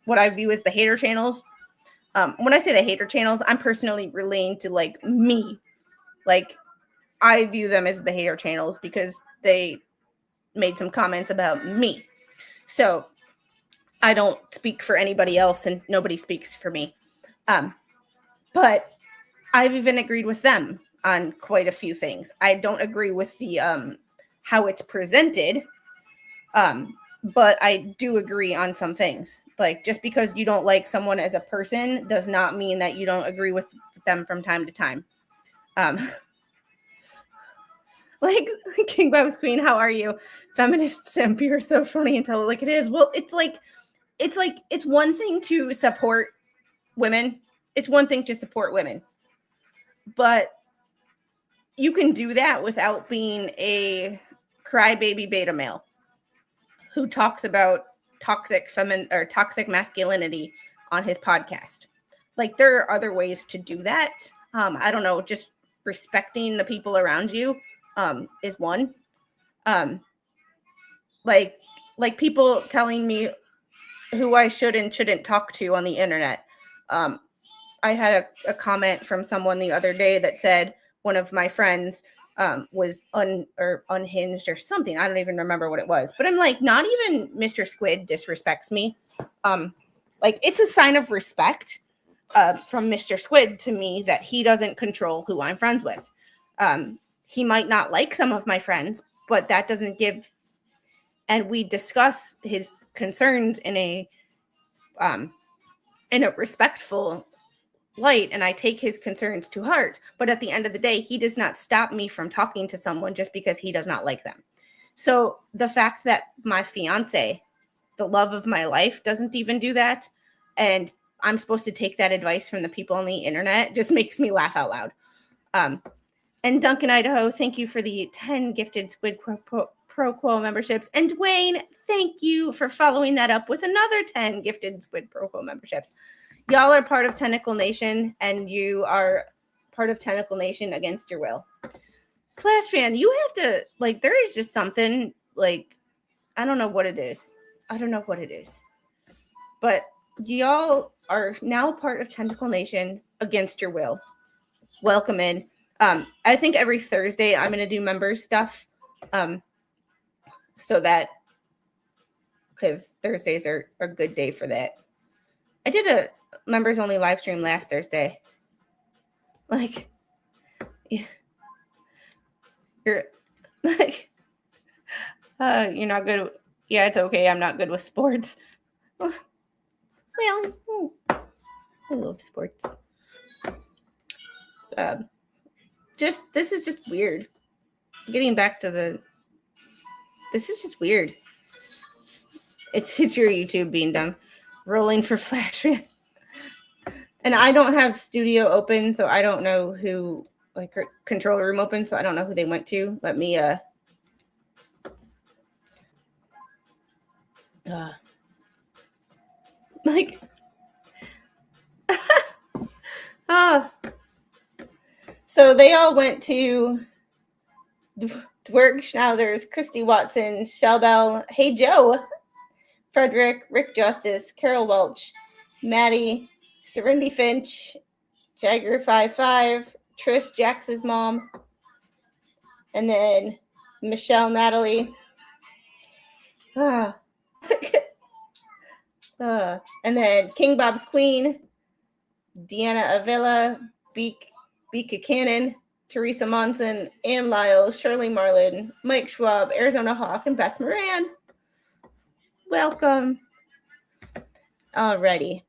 what I view as the hater channels. When I say the hater channels, I'm personally relaying to like me. Like I view them as the hater channels because they made some comments about me. So I don't speak for anybody else and nobody speaks for me. But I've even agreed with them on quite a few things. I don't agree with the how it's presented, but I do agree on some things. Like just because you don't like someone as a person does not mean that you don't agree with them from time to time. Like King Bob's Queen, how are you? Feminist simp, you're so funny and tell it like it is. Well, it's one thing to support women. It's one thing to support women. But you can do that without being a crybaby beta male who talks about toxic masculinity on his podcast. Like there are other ways to do that. I don't know, just respecting the people around you is one. Like people telling me who I should and shouldn't talk to on the internet. I had a comment from someone the other day that said one of my friends was unhinged or something. I don't even remember what it was. But I'm like, not even Mr. Squid disrespects me. Like it's a sign of respect from Mr. Squid to me that he doesn't control who I'm friends with. He might not like some of my friends, but that doesn't give. And we discuss his concerns in a respectful light, and I take his concerns to heart. But at the end of the day, he does not stop me from talking to someone just because he does not like them. So the fact that my fiance, the love of my life, doesn't even do that, and I'm supposed to take that advice from the people on the internet just makes me laugh out loud. And Duncan Idaho, thank you for the 10 gifted Squid Pro Quo memberships. And Dwayne, thank you for following that up with another 10 gifted Squid Pro Quo memberships. Y'all are part of Tentacle Nation, and you are part of Tentacle Nation against your will. Flash fan, you have to, like, there is just something, like, I don't know what it is. But y'all are now part of Tentacle Nation against your will. Welcome in. I think every Thursday I'm going to do members stuff. So that, because Thursdays are a good day for that. I did a members only live stream last Thursday. Like, you're like, you're not good. Yeah, it's okay. I'm not good with sports. Well, I love sports. This is just weird. getting back to this is just weird. It's your YouTube being dumb. Rolling for Flash. And I don't have studio open, so I don't know who, like, control room open, so I don't know who they went to. Let me, like, so they all went to Dwerg Schnauzers, Christy Watson, Shelbell, Hey Joe, Frederick, Rick Justice, Carol Welch, Maddie, Serendy Finch, Jagger 55, Trish Jax's mom, and then Michelle Natalie. And then King Bob's Queen, Deanna Avila, Beaka Cannon, Teresa Monson, Ann Lyles, Shirley Marlin, Mike Schwab, Arizona Hawk, and Beth Moran. Welcome. Alrighty.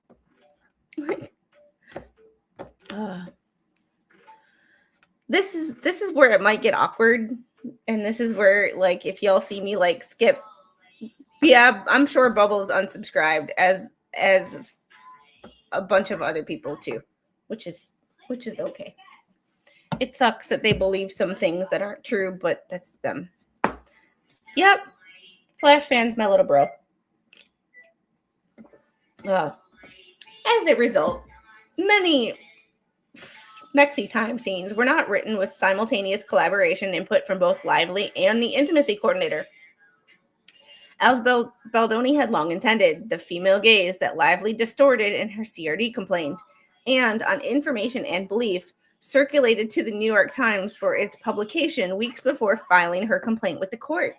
This is where it might get awkward, and this is where, like, if y'all see me like skip, yeah, I'm sure Bubbles unsubscribed as a bunch of other people too, which is okay. It sucks that they believe some things that aren't true, but that's them. Yep, Flash fans, my little bro. As a result, many Mexi time scenes were not written with simultaneous collaboration input from both Lively and the intimacy coordinator. As Baldoni had long intended, the female gaze that Lively distorted in her CRD complaint, and on information and belief, circulated to the New York Times for its publication weeks before filing her complaint with the court.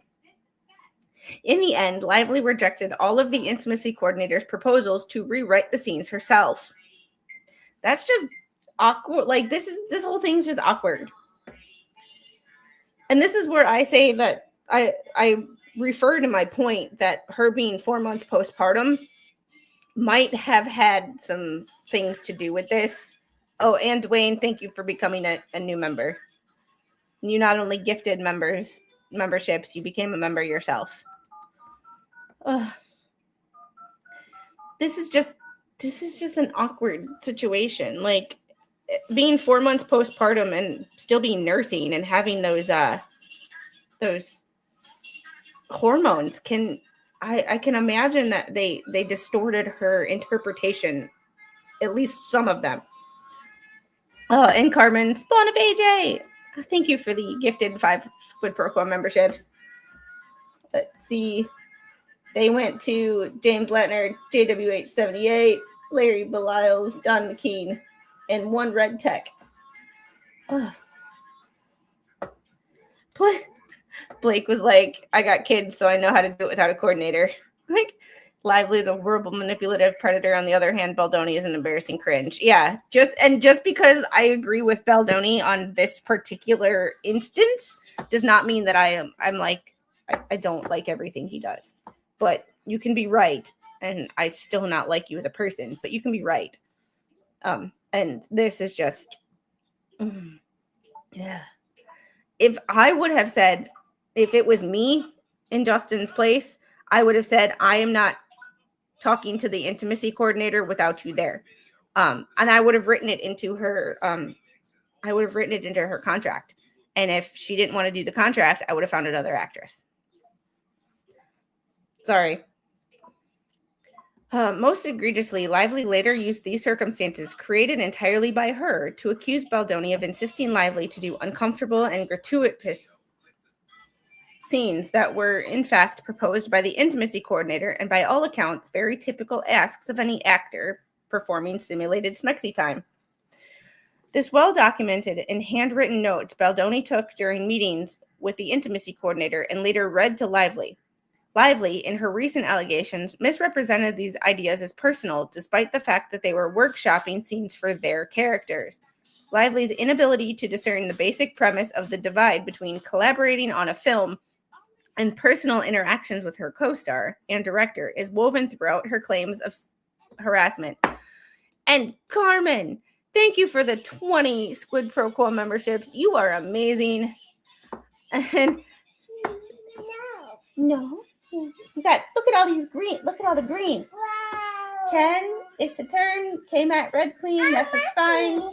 In the end, Lively rejected all of the intimacy coordinator's proposals to rewrite the scenes herself. That's just awkward. Like, this whole thing's just awkward. And this is where I say that I refer to my point that her being 4 months postpartum might have had some things to do with this. Oh, and Dwayne, thank you for becoming a new member. You not only gifted memberships, you became a member yourself. This is just an awkward situation. Like, being 4 months postpartum and still being nursing and having those hormones I can imagine that they distorted her interpretation, at least some of them. And Carmen, Spawn of AJ, thank you for the gifted 5 Squid Pro Quo memberships. Let's see. They went to James Latner, JWH78, Larry Beliles, Don McKean, and one Red Tech. Blake was like, I got kids, so I know how to do it without a coordinator. Like, Lively is a horrible, manipulative predator. On the other hand, Baldoni is an embarrassing cringe. Yeah, just because I agree with Baldoni on this particular instance does not mean that I'm like, I don't like everything he does. But you can be right, and I still not like you as a person, but you can be right. And this is just, yeah. If I would have said, if it was me in Justin's place, I would have said, I am not talking to the intimacy coordinator without you there. And I would have written it into her, contract. And if she didn't want to do the contract, I would have found another actress. Sorry. Most egregiously, Lively later used these circumstances created entirely by her to accuse Baldoni of insisting Lively to do uncomfortable and gratuitous scenes that were, in fact, proposed by the intimacy coordinator and, by all accounts, very typical asks of any actor performing simulated smexy time. This well-documented and handwritten notes Baldoni took during meetings with the intimacy coordinator and later read to Lively. Lively, in her recent allegations, misrepresented these ideas as personal, despite the fact that they were workshopping scenes for their characters. Lively's inability to discern the basic premise of the divide between collaborating on a film and personal interactions with her co-star and director is woven throughout her claims of harassment. And Carmen, thank you for the 20 Squid Pro Quo memberships. You are amazing. And no. Look at all these green. Look at all the green. Wow. Ken, it's the turn. K-Matt Red Queen, Message Fines.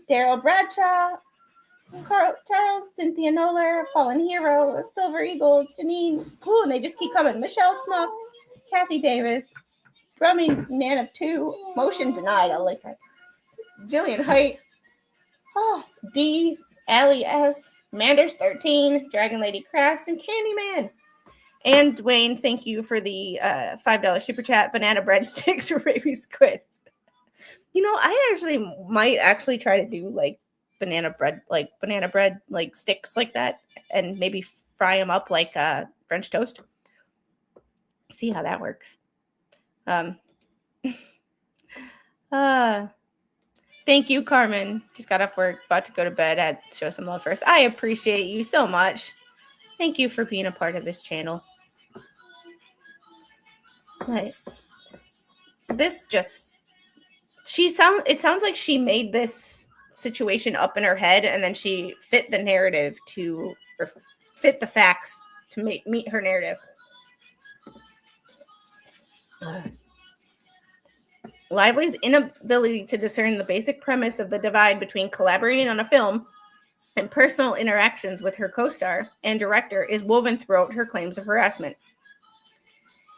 Daryl Bradshaw. Charles, Cynthia Noller, Fallen Hero, Silver Eagle, Janine. Ooh, and they just keep coming. Michelle Smook, Kathy Davis, Brumming Man of Two, Motion Denied. I like that. Jillian Height. Oh, D, Allie S, Manders 13, Dragon Lady Crafts, and Candyman. And Dwayne, thank you for the $5 super chat. Banana breadsticks for baby squid. You know, I might try to do like banana bread like sticks like that, and maybe fry them up like French toast. See how that works. Thank you, Carmen. Just got off work, about to go to bed. I had to show some love first. I appreciate you so much. Thank you for being a part of this channel. Like, this just, it sounds like she made this situation up in her head, and then she fit the narrative or fit the facts to meet her narrative. Lively's inability to discern the basic premise of the divide between collaborating on a film and personal interactions with her co-star and director is woven throughout her claims of harassment.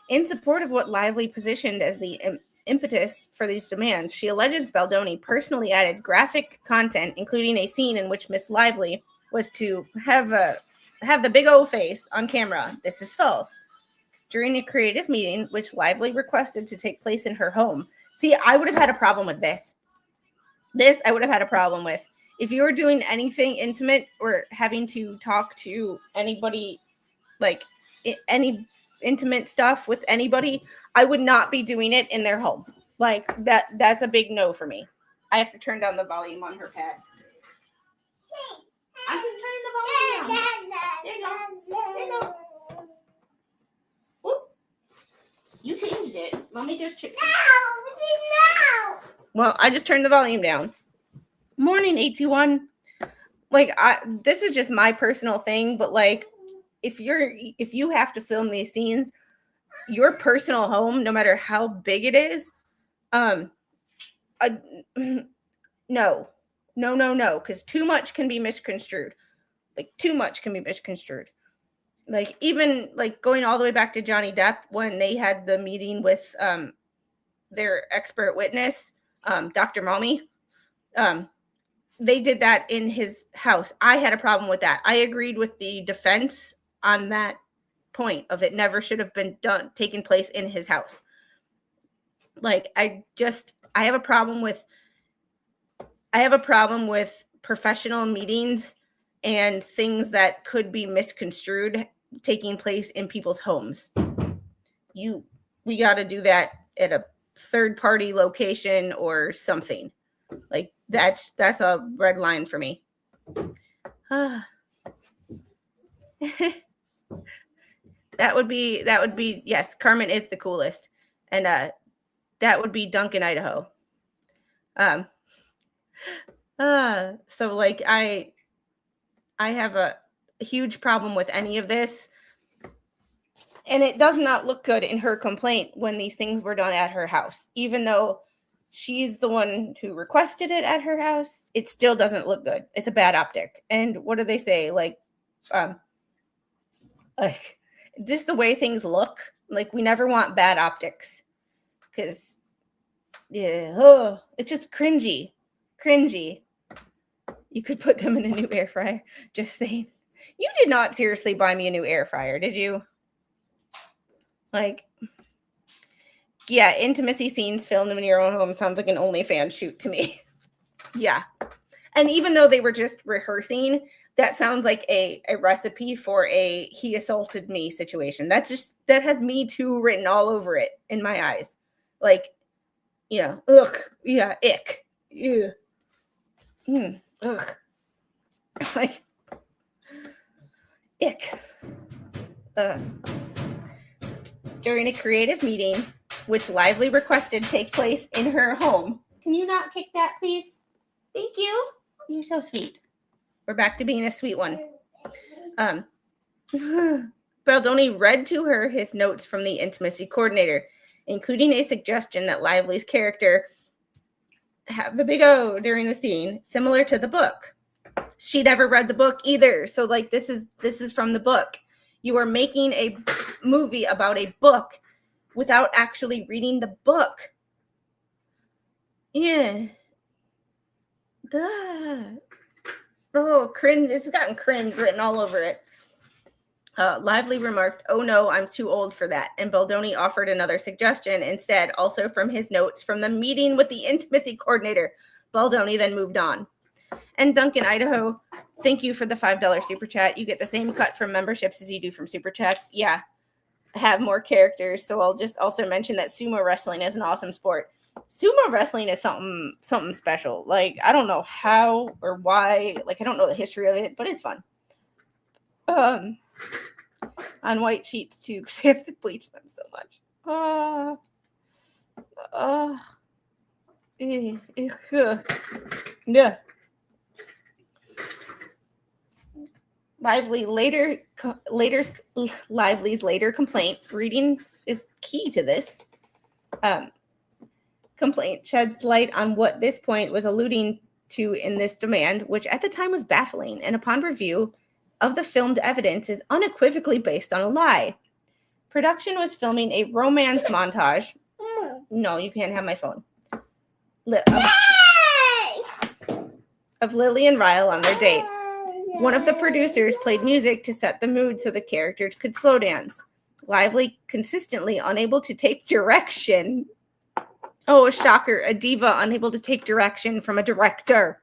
In support of what Lively positioned as the impetus for these demands, she alleges Baldoni personally added graphic content, including a scene in which Miss Lively was to have the big O face on camera. This is false. During a creative meeting, which Lively requested to take place in her home. See, I would have had a problem with this. This I would have had a problem with. If you were doing anything intimate or having to talk to anybody, like any intimate stuff with anybody, I would not be doing it in their home. Like that's a big no for me. I have to turn down the volume on her pad. I'm just turning the volume down. There you go. There you go. Whoop. You changed it. Mommy just changed it. No. Well, I just turned the volume down. Morning, 821. Like, this is just my personal thing, but like, if you have to film these scenes, your personal home, no matter how big it is, no, because too much can be misconstrued. Like, too much can be misconstrued. Like, even like going all the way back to Johnny Depp when they had the meeting with their expert witness, Dr. Mommy. They did that in his house. I had a problem with that. I agreed with the defense on that point of it never should have been taken place in his house. Like, I have a problem with professional meetings and things that could be misconstrued taking place in people's homes. We got to do that at a third party location or something. Like, that's a red line for me. That would be yes, Carmen is the coolest. And that would be Duncan, Idaho. So like I have a huge problem with any of this. And it does not look good in her complaint when these things were done at her house. Even though she's the one who requested it at her house, it still doesn't look good. It's a bad optic. And what do they say? Like just the way things look, like, we never want bad optics. Because, yeah, it's just cringy. You could put them in a new air fryer. Just saying. You did not seriously buy me a new air fryer, did you? Like, yeah, intimacy scenes filmed in your own home sounds like an OnlyFans shoot to me. Yeah. And even though they were just rehearsing, that sounds like a recipe for a he assaulted me situation. That has Me Too written all over it in my eyes. Like, ugh, yeah, ick. Ew. Ugh. Like, ick. During a creative meeting, which Lively requested take place in her home. Can you not kick that, please? Thank you. You're so sweet. We're back to being a sweet one. Baldoni read to her his notes from the intimacy coordinator, including a suggestion that Lively's character have the big O during the scene, similar to the book. She never read the book either, so like this is from the book. You are making a movie about a book without actually reading the book. Yeah. Oh, cringe. This has gotten cringe written all over it. Lively remarked, "Oh no, I'm too old for that." And Baldoni offered another suggestion instead, also from his notes from the meeting with the intimacy coordinator. Baldoni then moved on. And Duncan, Idaho, thank you for the $5 super chat. You get the same cut from memberships as you do from super chats. Yeah, have more characters. So I'll just also mention that sumo wrestling is an awesome sport. Sumo wrestling is something special. Like, I don't know how or why. Like, I don't know the history of it, but it's fun. On white sheets too, because they have to bleach them so much. Yeah. Lively's later complaint, reading is key to this. Complaint sheds light on what this point was alluding to in this demand, which at the time was baffling, and upon review of the filmed evidence is unequivocally based on a lie. Production was filming a romance montage. No, you can't have my phone. Of Lily and Ryle on their date. One of the producers played music to set the mood so the characters could slow dance. Lively, consistently unable to take direction. Oh, shocker, a diva unable to take direction from a director.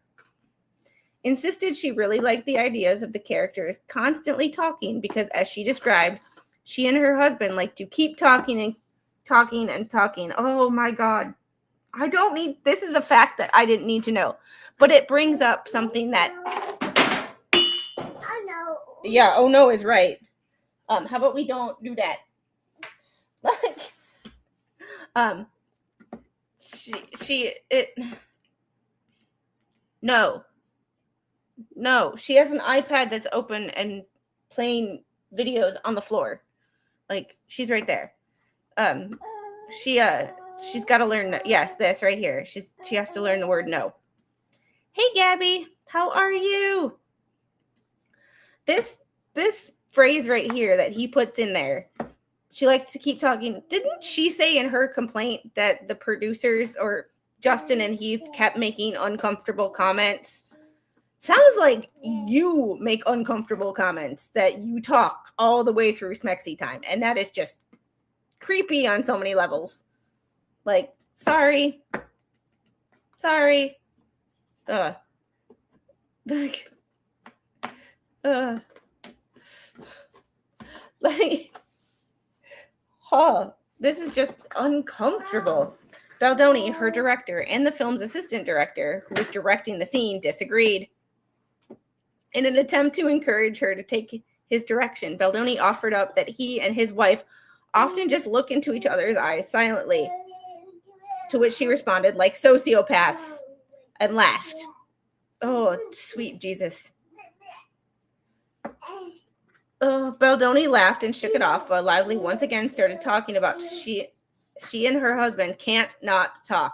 Insisted she really liked the ideas of the characters constantly talking because, as she described, she and her husband like to keep talking and talking and talking. Oh my God. This is a fact that I didn't need to know, but it brings up something that, yeah, oh no is right. How about we don't do that? No, she has an iPad that's open and playing videos on the floor. Like, she's right there. She's got to learn, yes, this right here. She has to learn the word no. Hey, Gabby, how are you? This phrase right here that he puts in there, she likes to keep talking. Didn't she say in her complaint that the producers, or Justin and Heath, kept making uncomfortable comments? Sounds like you make uncomfortable comments, that you talk all the way through Smexy time. And that is just creepy on so many levels. Like, sorry. This is just uncomfortable. Baldoni, her director, and the film's assistant director, who was directing the scene, disagreed. In an attempt to encourage her to take his direction, Baldoni offered up that he and his wife often just look into each other's eyes silently, to which she responded like sociopaths and laughed. Oh, sweet Jesus. Baldoni laughed and shook it off while Lively once again started talking about she and her husband can't not talk.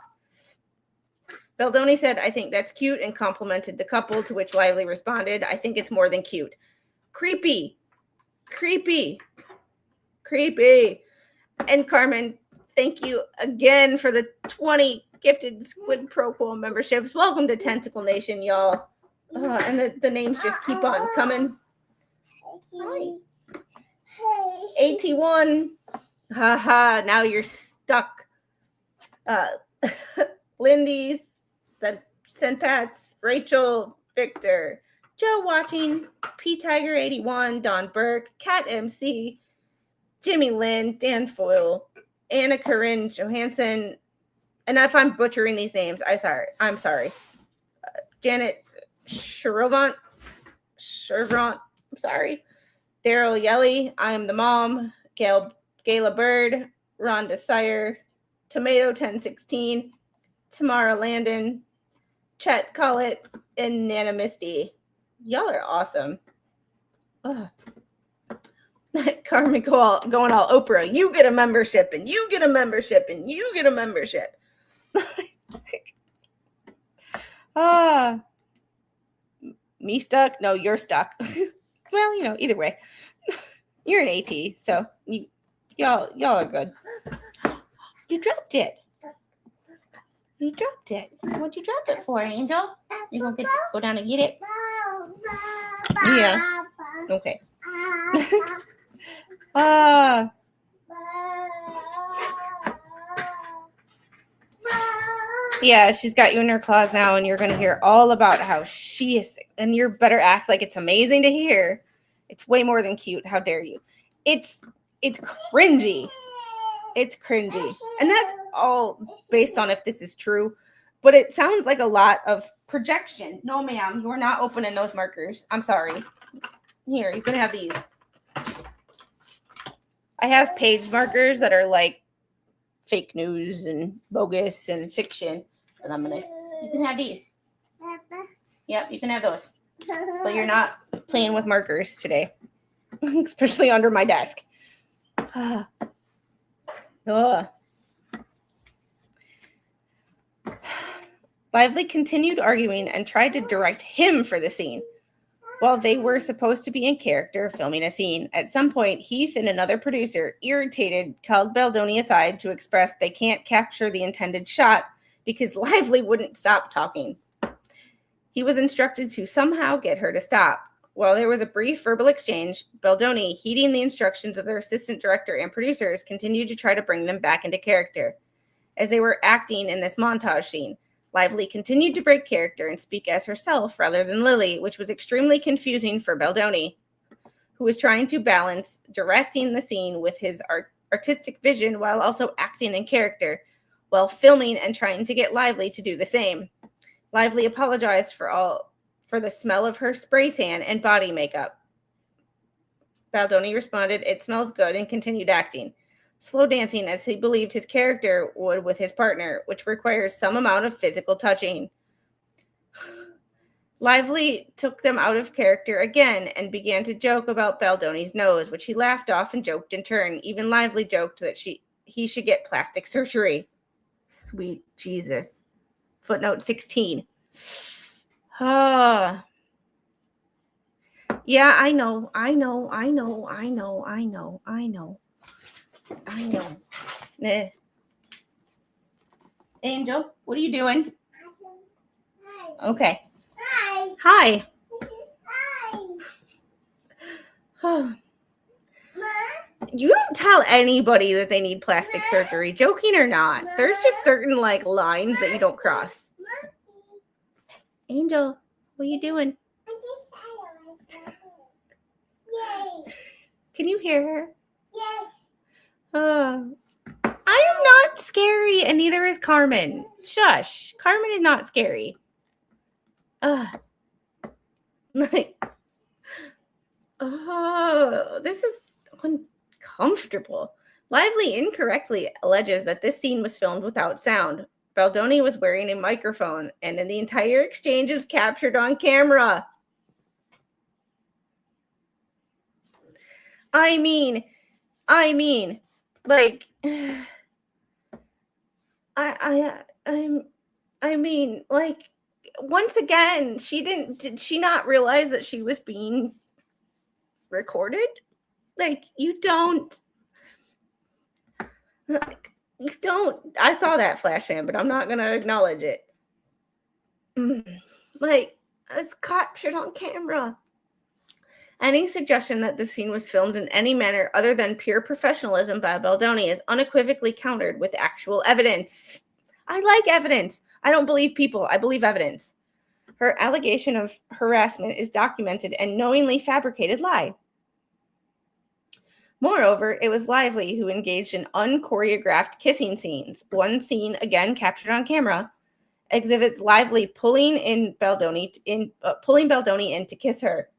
Baldoni said, "I think that's cute," and complimented the couple, to which Lively responded, "I think it's more than cute. Creepy. And Carmen, thank you again for the 20 gifted Squid Pro Quo memberships. Welcome to Tentacle Nation, y'all. And the names just keep on coming. Hi. 81. Haha, now you're stuck. Lindy, Senpats, Rachel, Victor, Joe watching, P Tiger 81, Don Burke, Cat MC, Jimmy Lynn, Dan Foyle, Anna Corinne Johansson, and if I'm butchering these names, I'm sorry. Janet Shervant, I'm sorry. Daryl Yelly, I am the mom, Gayla Bird, Rhonda Sire, Tomato 1016, Tamara Landon, Chet Collett, and Nana Misty. Y'all are awesome. Carmen going all Oprah. You get a membership, and you get a membership, and you get a membership. Me stuck? No, you're stuck. Well, either way. You're an AT, so y'all are good. You dropped it. You dropped it. What'd you drop it for, Angel? You gonna go down and get it? Yeah. Okay. Yeah, she's got you in her claws now, and you're going to hear all about how she is, and you better act like it's amazing to hear. It's way more than cute. How dare you? It's cringy. It's cringy. And that's all based on if this is true, but it sounds like a lot of projection. No, ma'am, you're not opening those markers. I'm sorry. Here, you can have these. I have page markers that are like fake news and bogus and fiction. And you can have these. Yep, you can have those. But you're not playing with markers today, especially under my desk. Lively continued arguing and tried to direct him for the scene. While they were supposed to be in character filming a scene, at some point, Heath and another producer, irritated, called Baldoni aside to express they can't capture the intended shot because Lively wouldn't stop talking. He was instructed to somehow get her to stop. While there was a brief verbal exchange, Baldoni, heeding the instructions of their assistant director and producers, continued to try to bring them back into character. As they were acting in this montage scene, Lively continued to break character and speak as herself rather than Lily, which was extremely confusing for Baldoni, who was trying to balance directing the scene with his artistic vision while also acting in character, while filming and trying to get Lively to do the same. Lively apologized for the smell of her spray tan and body makeup. Baldoni responded, "It smells good," and continued acting, slow dancing as he believed his character would with his partner, which requires some amount of physical touching. Lively took them out of character again and began to joke about Baldoni's nose, which he laughed off and joked in turn. Even Lively joked that he should get plastic surgery. Sweet Jesus. Footnote 16. Yeah, I know. Angel, what are you doing? Okay. Hi. You don't tell anybody that they need plastic surgery, joking or not. There's just certain lines that you don't cross. Angel, what are you doing? Can you hear her? Yes. I am not scary, and neither is Carmen. Shush. Carmen is not scary. This is uncomfortable. Lively incorrectly alleges that this scene was filmed without sound. Baldoni was wearing a microphone, and the entire exchange is captured on camera. I mean, once again, did she not realize that she was being recorded? You don't, I saw that flash fan, but I'm not going to acknowledge it. It's captured on camera. Any suggestion that the scene was filmed in any manner other than pure professionalism by Baldoni is unequivocally countered with actual evidence. I like evidence. I don't believe people. I believe evidence. Her allegation of harassment is documented and knowingly fabricated lie. Moreover, it was Lively who engaged in unchoreographed kissing scenes. One scene, again captured on camera, exhibits Lively pulling Baldoni in to kiss her.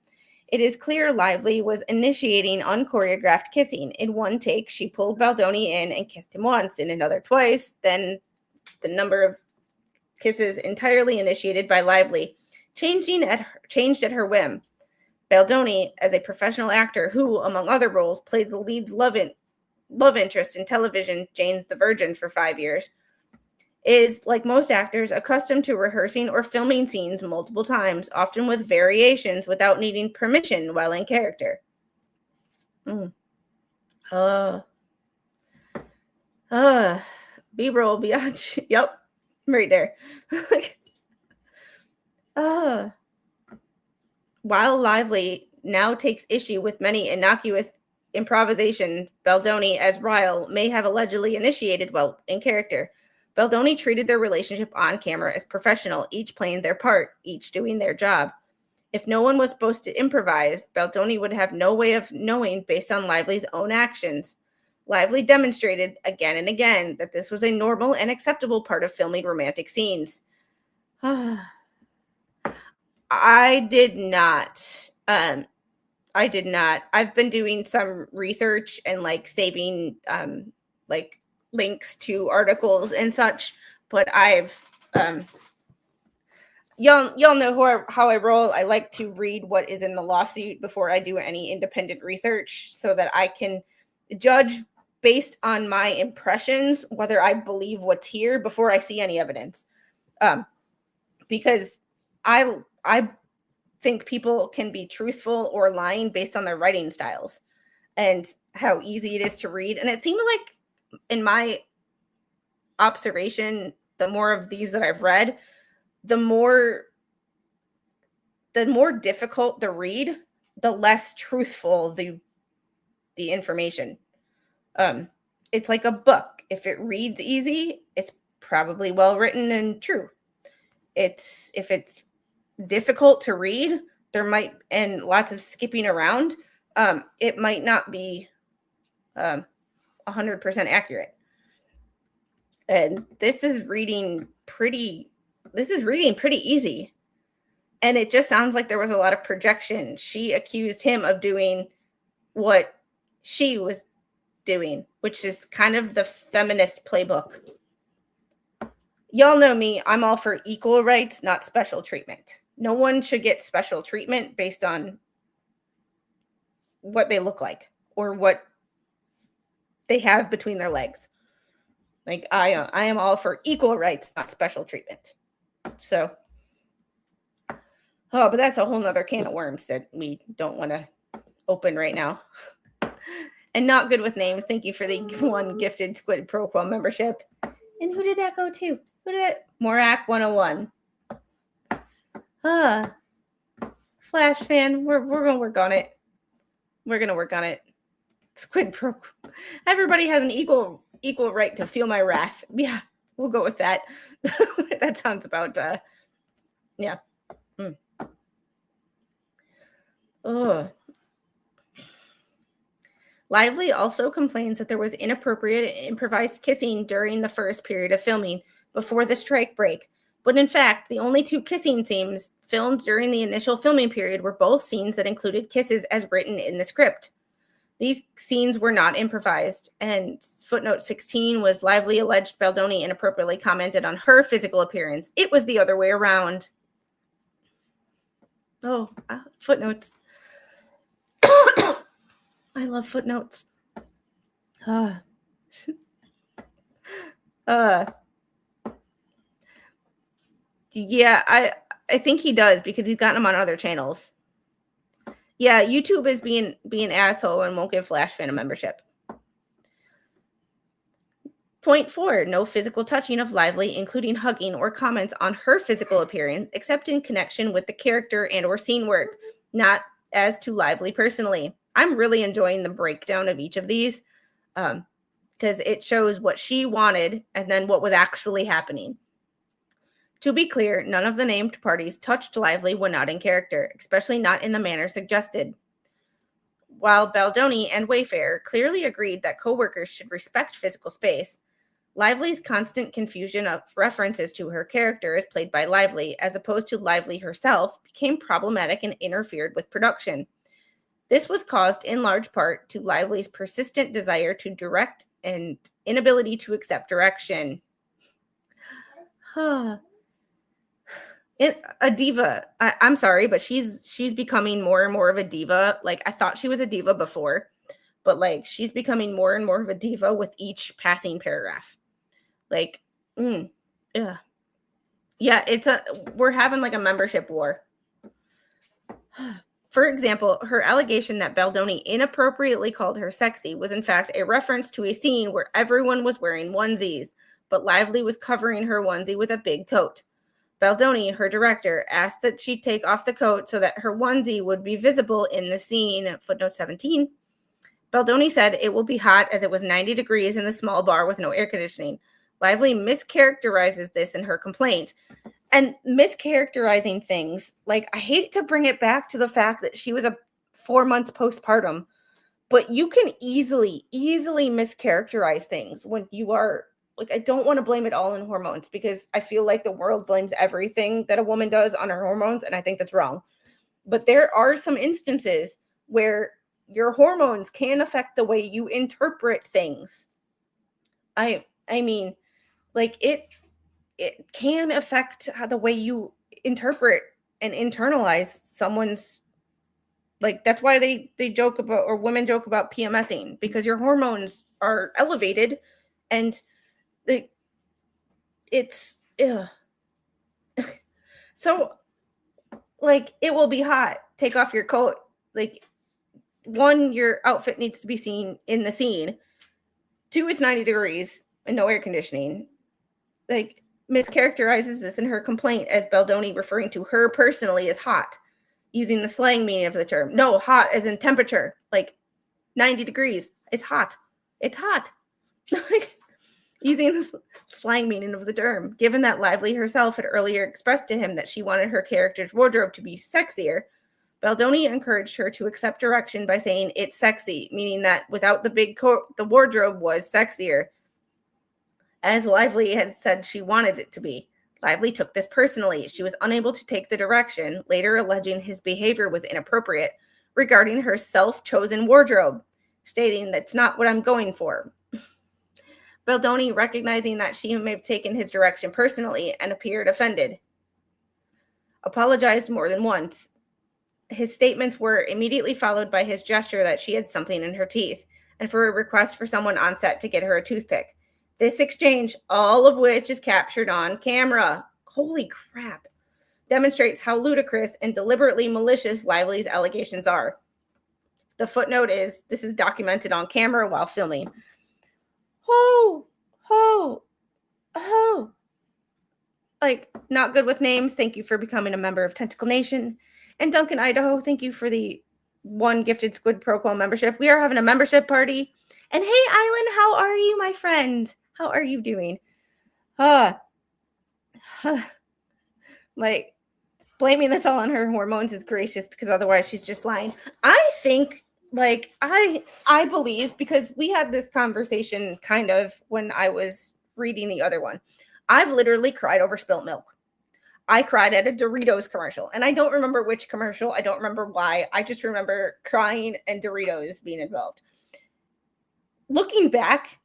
It is clear Lively was initiating unchoreographed kissing. In one take, she pulled Baldoni in and kissed him once, in another twice, then the number of kisses entirely initiated by Lively, changed at her whim. Baldoni, as a professional actor who, among other roles, played the lead's love interest in television, Jane the Virgin, for 5 years, is, like most actors, accustomed to rehearsing or filming scenes multiple times, often with variations without needing permission while in character. B-roll, biatch. Yep, right there. While Lively now takes issue with many innocuous improvisations Baldoni as Ryle may have allegedly initiated while in character, Baldoni treated their relationship on camera as professional, each playing their part, each doing their job. If no one was supposed to improvise, Baldoni would have no way of knowing based on Lively's own actions. Lively demonstrated again and again that this was a normal and acceptable part of filming romantic scenes. I did not. I've been doing some research and like saving like links to articles and such, but I've y'all know how I roll. I like to read what is in the lawsuit before I do any independent research so that I can judge based on my impressions whether I believe what's here before I see any evidence. Because I think people can be truthful or lying based on their writing styles and how easy it is to read. And it seems like, in my observation, the more of these that I've read, the more difficult to read, the less truthful the information. It's like a book. If it reads easy, it's probably well written and true. If it's difficult to read, there might, and lots of skipping around, it might not be 100% accurate. And this is reading pretty easy. And it just sounds like there was a lot of projection. She accused him of doing what she was doing, which is kind of the feminist playbook. Y'all know me. I'm all for equal rights, not special treatment. No one should get special treatment based on what they look like or what they have between their legs. Like, I am all for equal rights, not special treatment. So, but that's a whole nother can of worms that we don't want to open right now. And not good with names. Thank you for the one gifted Squid Pro Quo membership. And who did that go to? Who did it? Morak 101. Flash fan, we're gonna work on it. We're gonna work on it. Squid Pro. Everybody has an equal right to feel my wrath. Yeah, we'll go with that. That sounds about yeah. Lively also complains that there was inappropriate improvised kissing during the first period of filming before the strike break. But in fact, the only 2 kissing scenes filmed during the initial filming period were both scenes that included kisses as written in the script. These scenes were not improvised, and footnote 16 was Lively alleged Baldoni inappropriately commented on her physical appearance. It was the other way around. Oh, footnotes. I love footnotes. Yeah, I think he does because he's gotten them on other channels. Yeah, YouTube is being an asshole and won't give Flash Fan a membership. Point 4, no physical touching of Lively, including hugging or comments on her physical appearance, except in connection with the character and or scene work, not as to Lively personally. I'm really enjoying the breakdown of each of these because it shows what she wanted and then what was actually happening. To be clear, none of the named parties touched Lively when not in character, especially not in the manner suggested. While Baldoni and Wayfair clearly agreed that co-workers should respect physical space, Lively's constant confusion of references to her character as played by Lively as opposed to Lively herself became problematic and interfered with production. This was caused in large part to Lively's persistent desire to direct and inability to accept direction. A diva. I'm sorry, but she's becoming more and more of a diva. Like, I thought she was a diva before, but like she's becoming more and more of a diva with each passing paragraph. Like, yeah, we're having like a membership war. For example, her allegation that Baldoni inappropriately called her sexy was in fact a reference to a scene where everyone was wearing onesies, but Lively was covering her onesie with a big coat. Baldoni, her director, asked that she take off the coat so that her onesie would be visible in the scene. Footnote 17. Baldoni said it will be hot as it was 90 degrees in the small bar with no air conditioning. Lively mischaracterizes this in her complaint. And mischaracterizing things, like, I hate to bring it back to the fact that she was 4 months postpartum, but you can easily mischaracterize things when you are, like, I don't want to blame it all on hormones because I feel like the world blames everything that a woman does on her hormones, and I think that's wrong. But there are some instances where your hormones can affect the way you interpret things. I mean, like, it can affect how the way you interpret and internalize someone's, like, that's why they joke about, or women joke about PMSing, because your hormones are elevated and it's so, like, it will be hot, take off your coat. Like, 1, your outfit needs to be seen in the scene. 2, it's 90 degrees and no air conditioning. Like, mischaracterizes this in her complaint as Baldoni referring to her personally as hot, using the slang meaning of the term. No, hot as in temperature, like 90 degrees. It's hot. It's hot. Using the slang meaning of the term. Given that Lively herself had earlier expressed to him that she wanted her character's wardrobe to be sexier, Baldoni encouraged her to accept direction by saying it's sexy, meaning that without the big coat, the wardrobe was sexier, as Lively had said she wanted it to be. Lively took this personally. She was unable to take the direction, later alleging his behavior was inappropriate regarding her self-chosen wardrobe, stating that's not what I'm going for. Baldoni, recognizing that she may have taken his direction personally and appeared offended, apologized more than once. His statements were immediately followed by his gesture that she had something in her teeth, and for a request for someone on set to get her a toothpick. This exchange, all of which is captured on camera, holy crap, demonstrates how ludicrous and deliberately malicious Lively's allegations are. The footnote is, this is documented on camera while filming. Ho, ho, ho. Like, not good with names. Thank you for becoming a member of Tentacle Nation. And Duncan, Idaho, thank you for the 1 gifted Squid Pro Quo membership. We are having a membership party. And hey, Island, how are you, my friend? How are you doing? Like, blaming this all on her hormones is gracious, because otherwise she's just lying. I think, like, I believe, because we had this conversation kind of when I was reading the other one. I've literally cried over spilt milk. I cried at a Doritos commercial, and I don't remember which commercial. I don't remember why. I just remember crying and Doritos being involved. Looking back,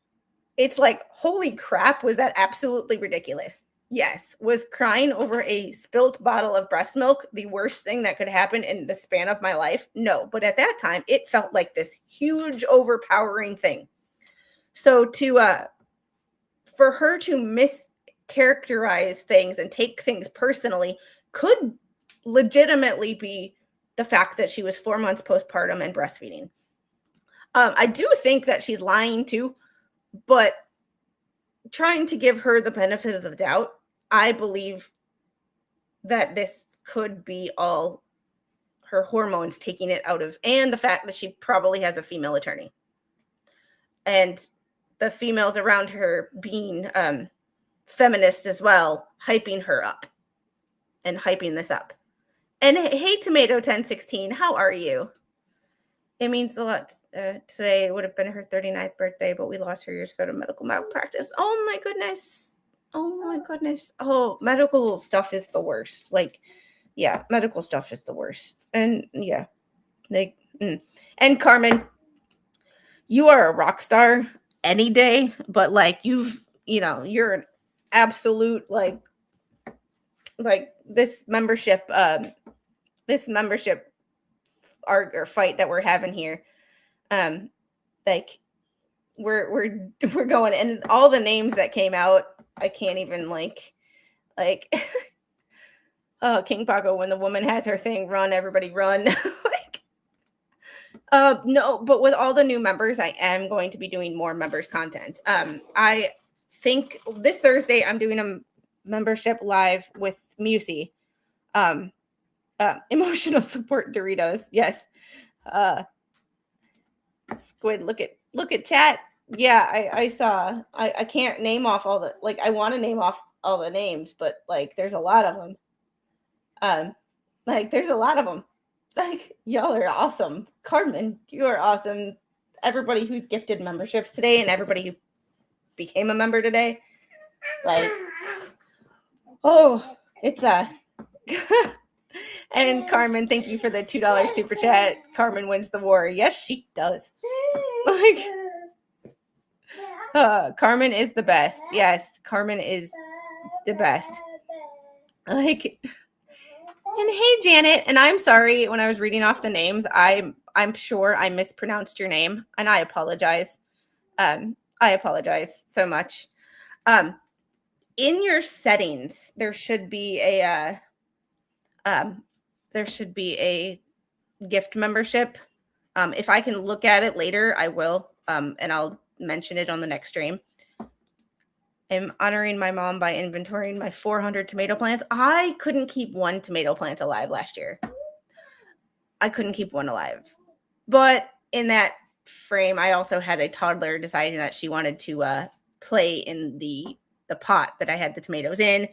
it's like, holy crap, was that absolutely ridiculous? Yes. Was crying over a spilt bottle of breast milk the worst thing that could happen in the span of my life? No. But at that time, it felt like this huge, overpowering thing. So for her to mischaracterize things and take things personally could legitimately be the fact that she was 4 months postpartum and breastfeeding. I do think that she's lying too, but trying to give her the benefit of the doubt, I believe that this could be all her hormones taking it out of, and the fact that she probably has a female attorney. And the females around her being feminists as well, hyping her up and hyping this up. And hey, Tomato 1016, how are you? It means a lot. Today would have been her 39th birthday, but we lost her years ago to medical malpractice. Oh my goodness. Oh my goodness. Oh, medical stuff is the worst. Like, yeah, medical stuff is the worst. And yeah, like, and Carmen, you are a rock star any day, but like, you're an absolute, like this membership or fight that we're having here. Like we're going, and all the names that came out, I can't even like oh, King Paco, when the woman has her thing, run, everybody run. No, but with all the new members, I am going to be doing more members content. I think this Thursday I'm doing a membership live with Musi. Emotional support Doritos. Yes. Squid, look at chat. Yeah, I saw. I can't name off all the, like, I want to name off all the names, but like there's a lot of them. There's a lot of them. Like, y'all are awesome. Carmen, you are awesome. Everybody who's gifted memberships today and everybody who became a member today. Like, oh, it's and Carmen, thank you for the $2 super chat. Carmen wins the war. Yes, she does. Like, Carmen is the best. Yes, Carmen is the best. Like, and hey, Janet, and I'm sorry when I was reading off the names, I'm sure I mispronounced your name, and I apologize. I apologize so much. In your settings, there should be a gift membership. If I can look at it later, I will, and I'll mention it on the next stream. I'm honoring my mom by inventorying my 400 tomato plants. I couldn't keep one tomato plant alive last year. I couldn't keep one alive. But in that frame, I also had a toddler deciding that she wanted to play in the pot that I had the tomatoes in.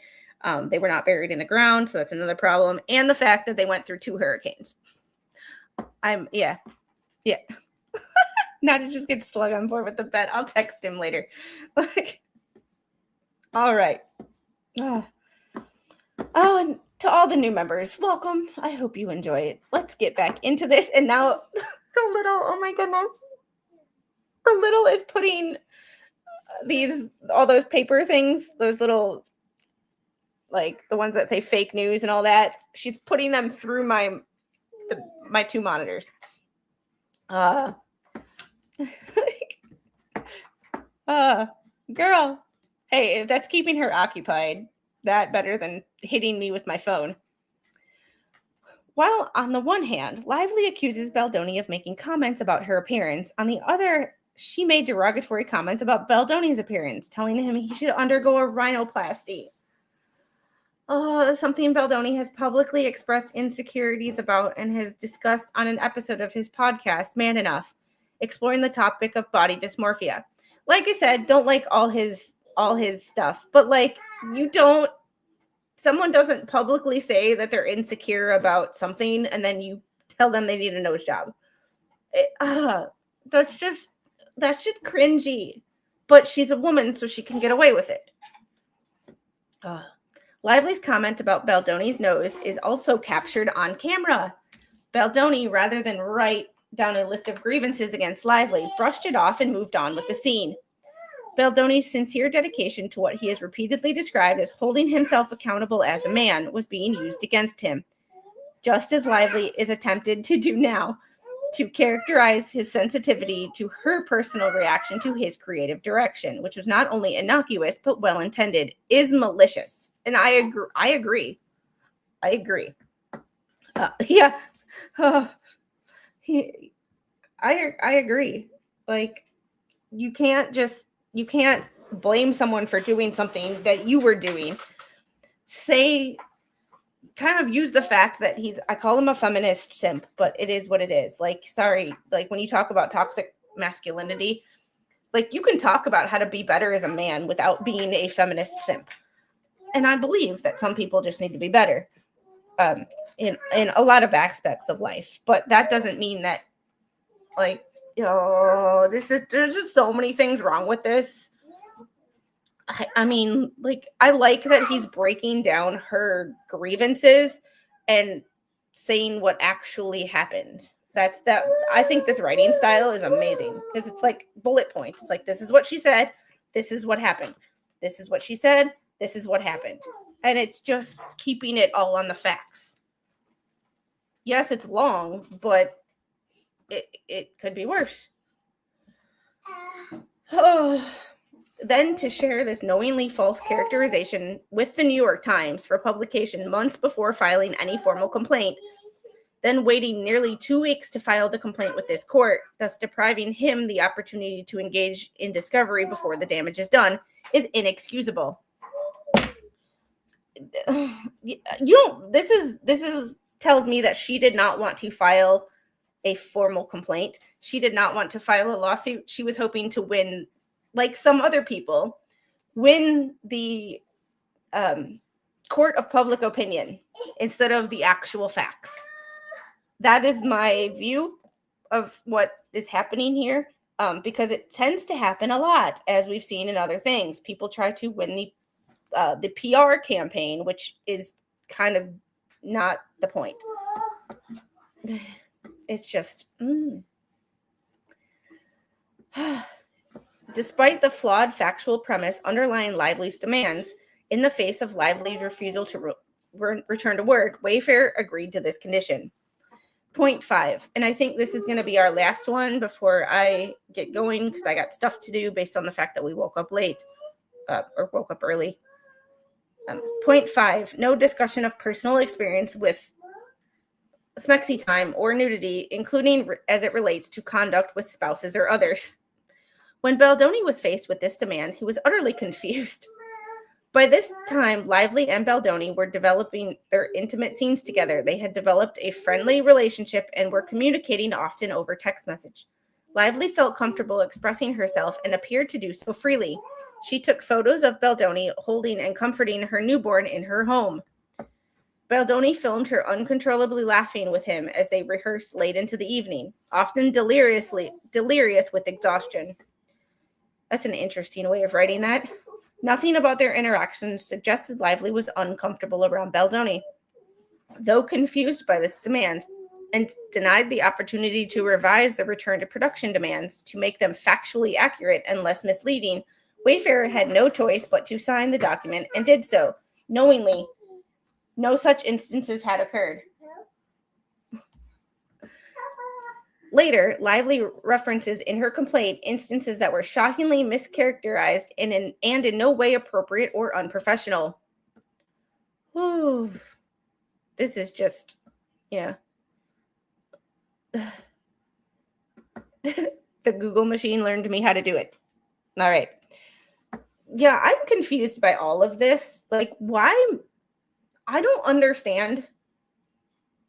They were not buried in the ground, so that's another problem. And the fact that they went through 2 hurricanes. Yeah. Now to just get slug on board with the bet. I'll text him later. All right. Oh, and to all the new members, welcome. I hope you enjoy it. Let's get back into this. And now the little, oh my goodness. The little is putting all those paper things, those little, like the ones that say fake news and all that. She's putting them through my 2 monitors. Girl. Hey, if that's keeping her occupied, that better than hitting me with my phone. While on the one hand, Lively accuses Baldoni of making comments about her appearance, on the other, she made derogatory comments about Baldoni's appearance, telling him he should undergo a rhinoplasty. Something Baldoni has publicly expressed insecurities about and has discussed on an episode of his podcast, Man Enough, exploring the topic of body dysmorphia. Like I said, don't like all his stuff, but like someone doesn't publicly say that they're insecure about something and then you tell them they need a nose job. That's just cringy, but she's a woman, so she can get away with it. Lively's comment about Baldoni's nose is also captured on camera. Baldoni, rather than write down a list of grievances against Lively, brushed it off and moved on with the scene. Baldoni's sincere dedication to what he has repeatedly described as holding himself accountable as a man was being used against him, just as Lively is attempted to do now, to characterize his sensitivity to her personal reaction to his creative direction, which was not only innocuous but well-intended, is malicious. And I agree. Yeah. I agree. Like, you can't blame someone for doing something that you were doing. Kind of use the fact that I call him a feminist simp, but it is what it is. Like, sorry, like when you talk about toxic masculinity, like you can talk about how to be better as a man without being a feminist simp. And I believe that some people just need to be better in a lot of aspects of life. But that doesn't mean that, like, there's just so many things wrong with this. I mean, like, I like that he's breaking down her grievances and saying what actually happened. I think this writing style is amazing because it's like bullet points. It's like, this is what she said. This is what happened. This is what she said. This is what happened. And it's just keeping it all on the facts. Yes, it's long, but it could be worse. Then to share this knowingly false characterization with the New York Times for publication months before filing any formal complaint, then waiting nearly 2 weeks to file the complaint with this court, thus depriving him the opportunity to engage in discovery before the damage is done, is inexcusable. This tells me that she did not want to file a formal complaint. She did not want to file a lawsuit. She was hoping to win, like some other people, win the court of public opinion instead of the actual facts. That is my view of what is happening here, because it tends to happen a lot, as we've seen in other things. People try to win the PR campaign, which is kind of not the point. It's just... Despite the flawed factual premise underlying Lively's demands, in the face of Lively's refusal to return to work, Wayfair agreed to this condition. Point 5, and I think this is going to be our last one before I get going, because I got stuff to do based on the fact that we woke up late, or woke up early. Point 5, no discussion of personal experience with smexy time or nudity, including as it relates to conduct with spouses or others. When Baldoni was faced with this demand, he was utterly confused. By this time, Lively and Baldoni were developing their intimate scenes together. They had developed a friendly relationship and were communicating often over text message. Lively felt comfortable expressing herself and appeared to do so freely. She took photos of Baldoni holding and comforting her newborn in her home. Baldoni filmed her uncontrollably laughing with him as they rehearsed late into the evening, often delirious with exhaustion. That's an interesting way of writing that. Nothing about their interactions suggested Lively was uncomfortable around Baldoni. Though confused by this demand and denied the opportunity to revise the return to production demands to make them factually accurate and less misleading, Wayfair had no choice but to sign the document and did so, knowingly. No such instances had occurred. Later, Lively references in her complaint instances that were shockingly mischaracterized and in no way appropriate or unprofessional. Ooh, this is just, yeah. The Google machine learned me how to do it. All right. Yeah, I'm confused by all of this. Like, why? I don't understand.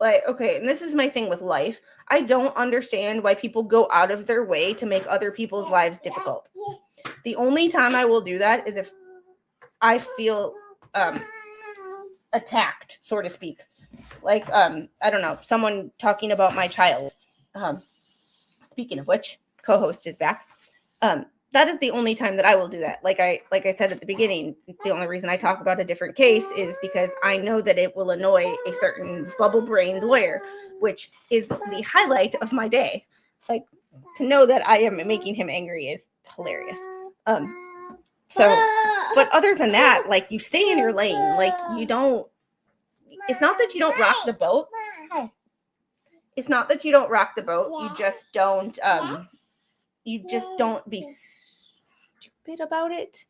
Like, okay, and this is my thing with life. I don't understand why people go out of their way to make other people's lives difficult. The only time I will do that is if I feel attacked, so to speak. Like, I don't know, someone talking about my child. Speaking of which, co-host is back. That is the only time that I will do that. Like I said at the beginning, the only reason I talk about a different case is because I know that it will annoy a certain bubble-brained lawyer, which is the highlight of my day. Like, to know that I am making him angry is hilarious. So, but other than that, like, you stay in your lane. Like, you don't, it's not that you don't rock the boat. It's not that you don't rock the boat. You just don't, be stupid about it.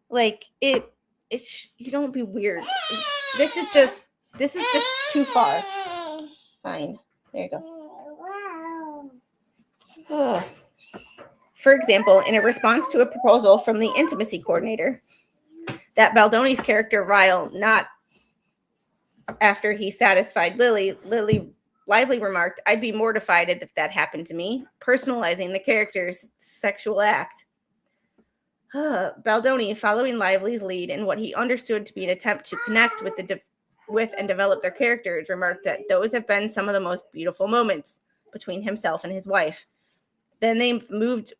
Like, it's you don't be weird. This is just too far. Fine. There you go. Ugh. For example, in a response to a proposal from the intimacy coordinator that Baldoni's character Ryle, not after he satisfied Lively remarked, "I'd be mortified if that happened to me," personalizing the character's sexual act. Baldoni, following Lively's lead in what he understood to be an attempt to connect with and develop their characters, remarked that those have been some of the most beautiful moments between himself and his wife. Then they moved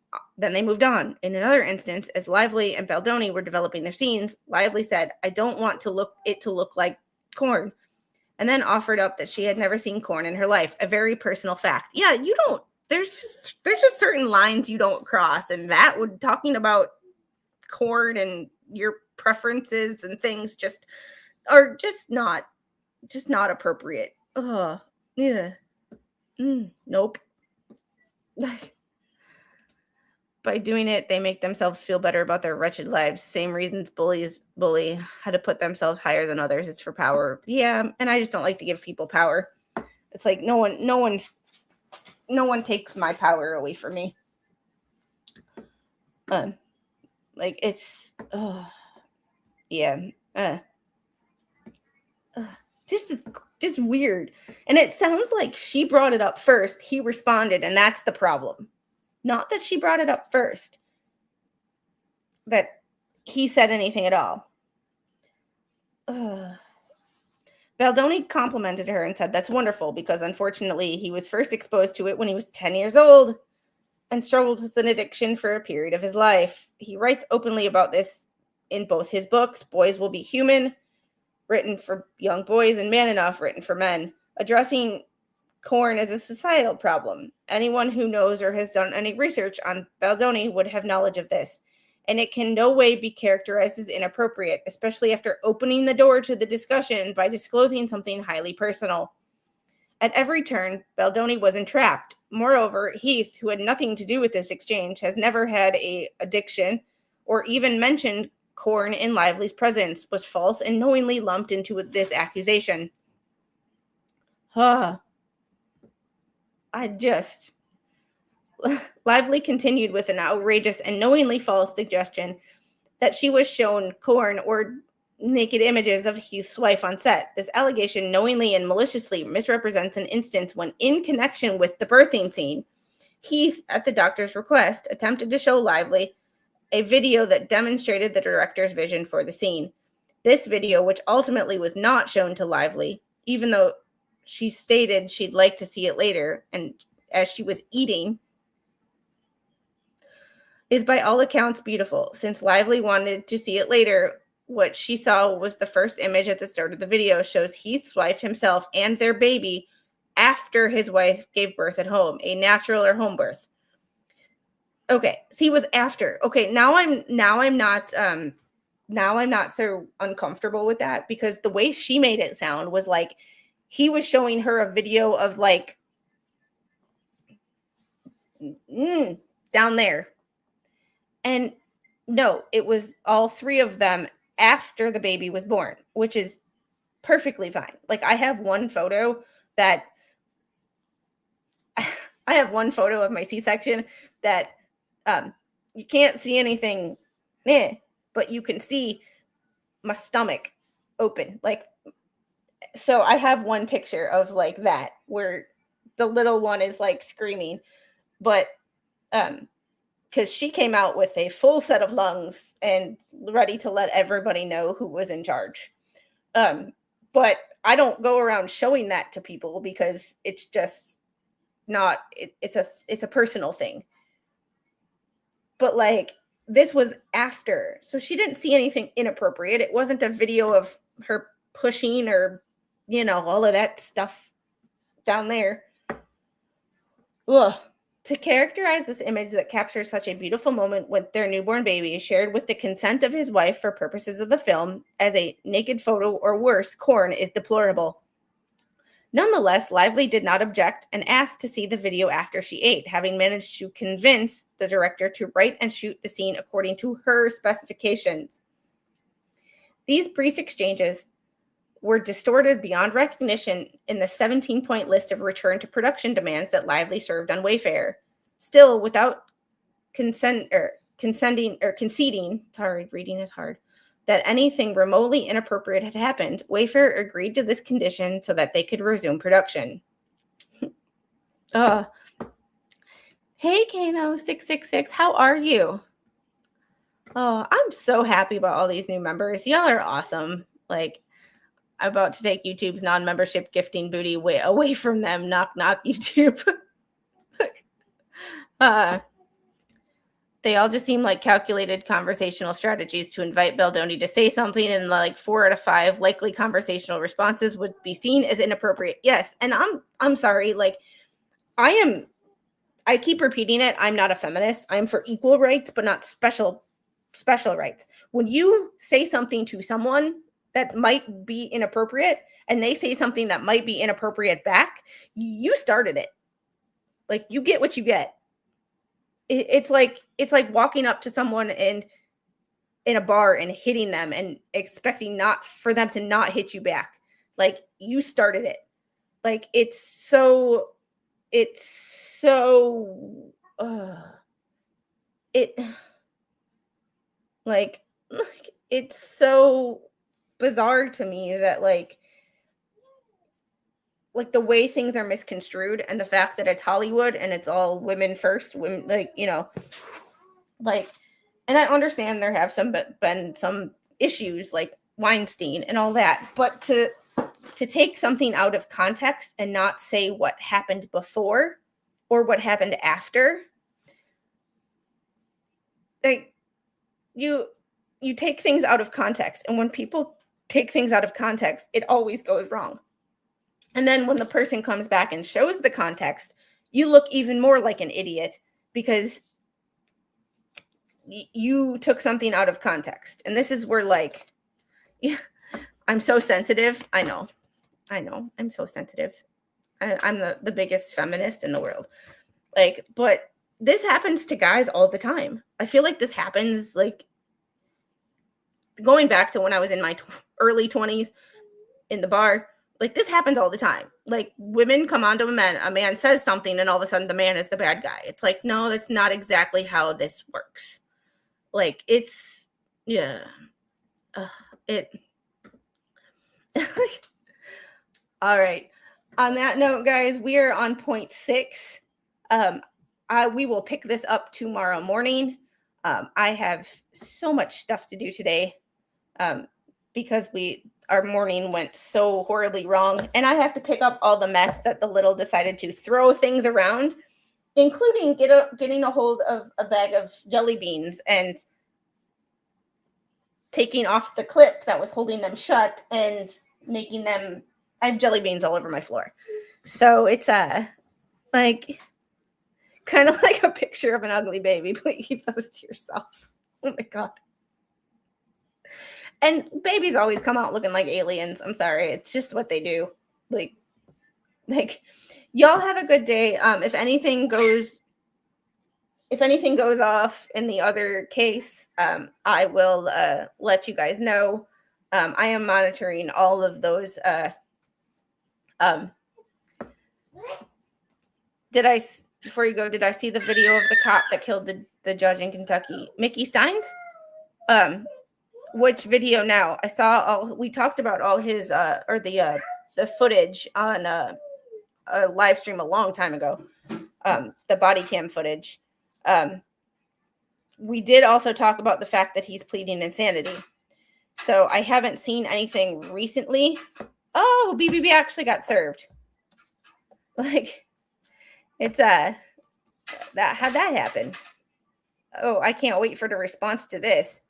on. In another instance, as Lively and Baldoni were developing their scenes, Lively said, "I don't want to look like corn," and then offered up that she had never seen corn in her life, a very personal fact. Yeah, you don't, there's just certain lines you don't cross, and that would, talking about corn and your preferences and things, just, are just not appropriate. Ugh. Yeah. Nope. By doing it, they make themselves feel better about their wretched lives. Same reasons bully how to put themselves higher than others. It's for power. Yeah, and I just don't like to give people power. It's like no one takes my power away from me. Like it's yeah. Just weird. And it sounds like she brought it up first. He responded, and that's the problem. Not that she brought it up first. That he said anything at all. Baldoni complimented her and said, "That's wonderful," because unfortunately he was first exposed to it when he was 10 years old and struggled with an addiction for a period of his life. He writes openly about this in both his books, Boys Will Be Human, written for young boys, and Man Enough, written for men, addressing corn as a societal problem. Anyone who knows or has done any research on Baldoni would have knowledge of this, and it can no way be characterized as inappropriate, especially after opening the door to the discussion by disclosing something highly personal. At every turn, Baldoni was entrapped. Moreover, Heath, who had nothing to do with this exchange, has never had an addiction or even mentioned corn in Lively's presence, was false and knowingly lumped into this accusation. Lively continued with an outrageous and knowingly false suggestion that she was shown corn or naked images of Heath's wife on set. This allegation knowingly and maliciously misrepresents an instance when, in connection with the birthing scene, Heath, at the doctor's request, attempted to show Lively a video that demonstrated the director's vision for the scene. This video, which ultimately was not shown to Lively, even though she stated she'd like to see it later, and as she was eating, is by all accounts beautiful. Since Lively wanted to see it later, what she saw was the first image at the start of the video shows Heath's wife himself and their baby after his wife gave birth at home, a natural or home birth. Okay, see, it was after. Okay, now I'm not so uncomfortable with that, because the way she made it sound was like he was showing her a video of like down there. And no, it was all three of them after the baby was born, which is perfectly fine. Like I have one photo of my C-section that you can't see anything, but you can see my stomach open. Like, so I have one picture of like that where the little one is like screaming, but because she came out with a full set of lungs and ready to let everybody know who was in charge. But I don't go around showing that to people because it's just not, it's a personal thing. But like, this was after, so she didn't see anything inappropriate. It wasn't a video of her pushing or, all of that stuff down there. Ugh. To characterize this image that captures such a beautiful moment with their newborn baby, shared with the consent of his wife for purposes of the film, as a naked photo or worse, corn, is deplorable. Nonetheless, Lively did not object and asked to see the video after she ate, having managed to convince the director to write and shoot the scene according to her specifications. These brief exchanges were distorted beyond recognition in the 17-point list of return to production demands that Lively served on Wayfair. Still, without conceding, sorry, reading is hard, that anything remotely inappropriate had happened, Wayfair agreed to this condition so that they could resume production. Hey, Kano666, how are you? Oh, I'm so happy about all these new members. Y'all are awesome. Like, I'm about to take YouTube's non-membership gifting booty away from them. Knock, knock, YouTube. They all just seem like calculated conversational strategies to invite Baldoni to say something, and like 4 out of 5 likely conversational responses would be seen as inappropriate. Yes, and I'm sorry. Like, I keep repeating it. I'm not a feminist. I'm for equal rights, but not special rights. When you say something to someone that might be inappropriate and they say something that might be inappropriate back, you started it. Like, you get what you get. It's like walking up to someone in a bar and hitting them and expecting not for them to not hit you back. Like, you started it. Like, it's so it like it's so bizarre to me that like the way things are misconstrued, and the fact that it's Hollywood and it's all women first, women, like, you know, like, and I understand there have been some issues like Weinstein and all that, but to take something out of context and not say what happened before or what happened after, like, you take things out of context, and when people take things out of context, it always goes wrong. And then when the person comes back and shows the context, you look even more like an idiot because you took something out of context. And this is where, like, yeah, I'm so sensitive. I know. I'm so sensitive. I'm the biggest feminist in the world. Like, but this happens to guys all the time. I feel like this happens, like, going back to when I was in my early 20s in the bar. Like, this happens all the time. Like, women come onto a man says something, and all of a sudden the man is the bad guy. It's like, no, that's not exactly how this works. Like, it's, yeah. All right. On that note, guys, we are on point 6. We will pick this up tomorrow morning. I have so much stuff to do today because our morning went so horribly wrong, and I have to pick up all the mess that the little decided to throw things around, including getting a hold of a bag of jelly beans and taking off the clip that was holding them shut and making them. I have jelly beans all over my floor, so it's like kind of like a picture of an ugly baby. Please keep those to yourself. Oh my god. And babies always come out looking like aliens. I'm sorry. It's just what they do. Like y'all have a good day. If anything goes off in the other case, I will let you guys know. I am monitoring all of those. Before you go, did I see the video of the cop that killed the judge in Kentucky, Mickey Steins? Which video now? I saw we talked about all his the footage on a live stream a long time ago. The body cam footage. We did also talk about the fact that he's pleading insanity. So I haven't seen anything recently. Oh, BBB actually got served. Like, it's how'd that happen? Oh, I can't wait for the response to this.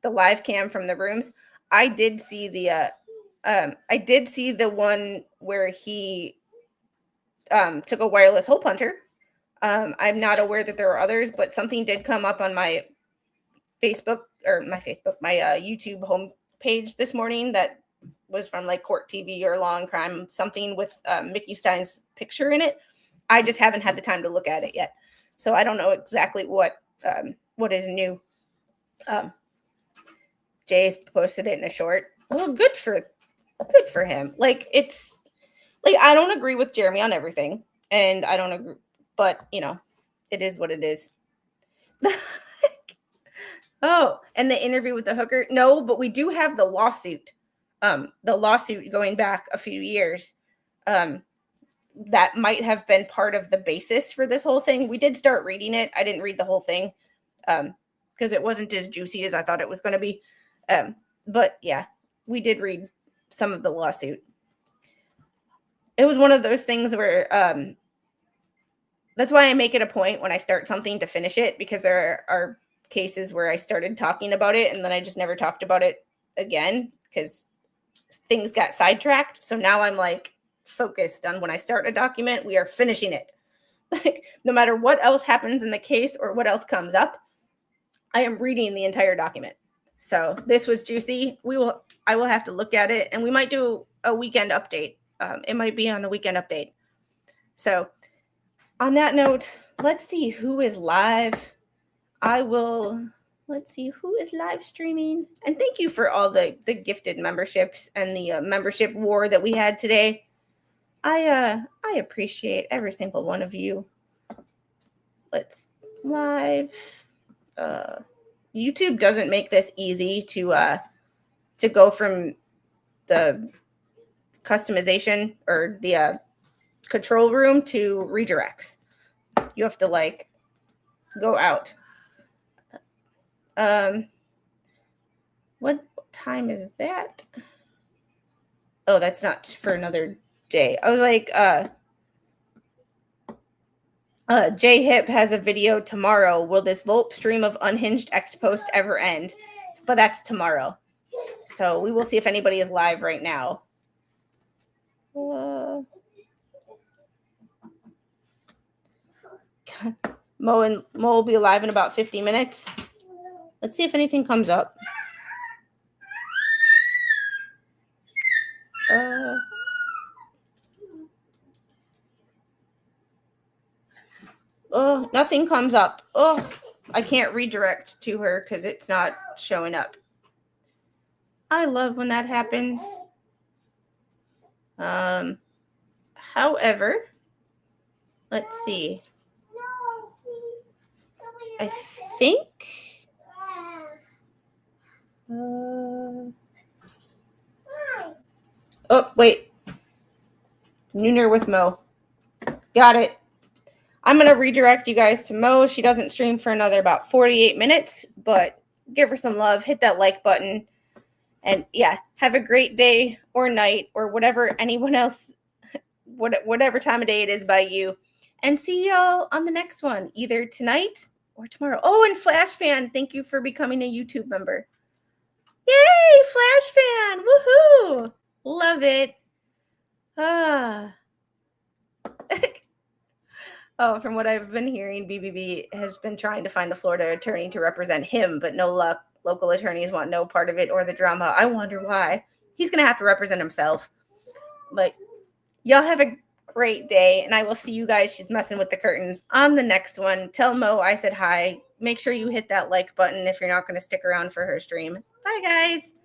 The live cam from the rooms. I did see the one where he took a wireless hole puncher. I'm not aware that there are others, but something did come up on my YouTube homepage this morning that was from like Court TV or Law and Crime, something with Mickey Stein's picture in it. I just haven't had the time to look at it yet, so I don't know exactly what is new. Jay's posted it in a short. Well, good for him. Like, it's like, I don't agree with Jeremy on everything, and I don't agree, but you know, it is what it is. Oh, and the interview with the hooker. No, but we do have the lawsuit. The lawsuit going back a few years. That might have been part of the basis for this whole thing. We did start reading it. I didn't read the whole thing because it wasn't as juicy as I thought it was going to be. But yeah, we did read some of the lawsuit. It was one of those things where that's why I make it a point when I start something to finish it, because there are cases where I started talking about it and then I just never talked about it again because things got sidetracked. So now I'm like focused on when I start a document, we are finishing it. Like, no matter what else happens in the case or what else comes up, I am reading the entire document. So this was juicy. I will have to look at it, and we might do a weekend update. It might be on the weekend update. So on that note, let's see who is live. Let's see who is live streaming. And thank you for all the gifted memberships and the membership war that we had today. I appreciate every single one of you. Let's live. YouTube doesn't make this easy to go from the customization or the control room to redirects. You have to like go out. What time is that? Oh, that's not for another day. I was like, J Hip has a video tomorrow. Will this Volp stream of unhinged X post ever end? But that's tomorrow. So we will see if anybody is live right now. Mo will be live in about 50 minutes. Let's see if anything comes up. Oh, nothing comes up. Oh, I can't redirect to her because it's not showing up. I love when that happens. However, let's see. I think. Oh, wait. Nooner with Mo. Got it. I'm going to redirect you guys to Mo. She doesn't stream for another about 48 minutes, but give her some love. Hit that like button. And yeah, have a great day or night or whatever anyone else, whatever time of day it is by you. And see y'all on the next one, either tonight or tomorrow. Oh, and Flash Fan, thank you for becoming a YouTube member. Yay, Flash Fan. Woohoo. Love it. Oh, from what I've been hearing, BBB has been trying to find a Florida attorney to represent him, but no luck. Local attorneys want no part of it or the drama. I wonder why. He's going to have to represent himself. But y'all have a great day, and I will see you guys. She's messing with the curtains on the next one. Tell Mo I said hi. Make sure you hit that like button if you're not going to stick around for her stream. Bye, guys.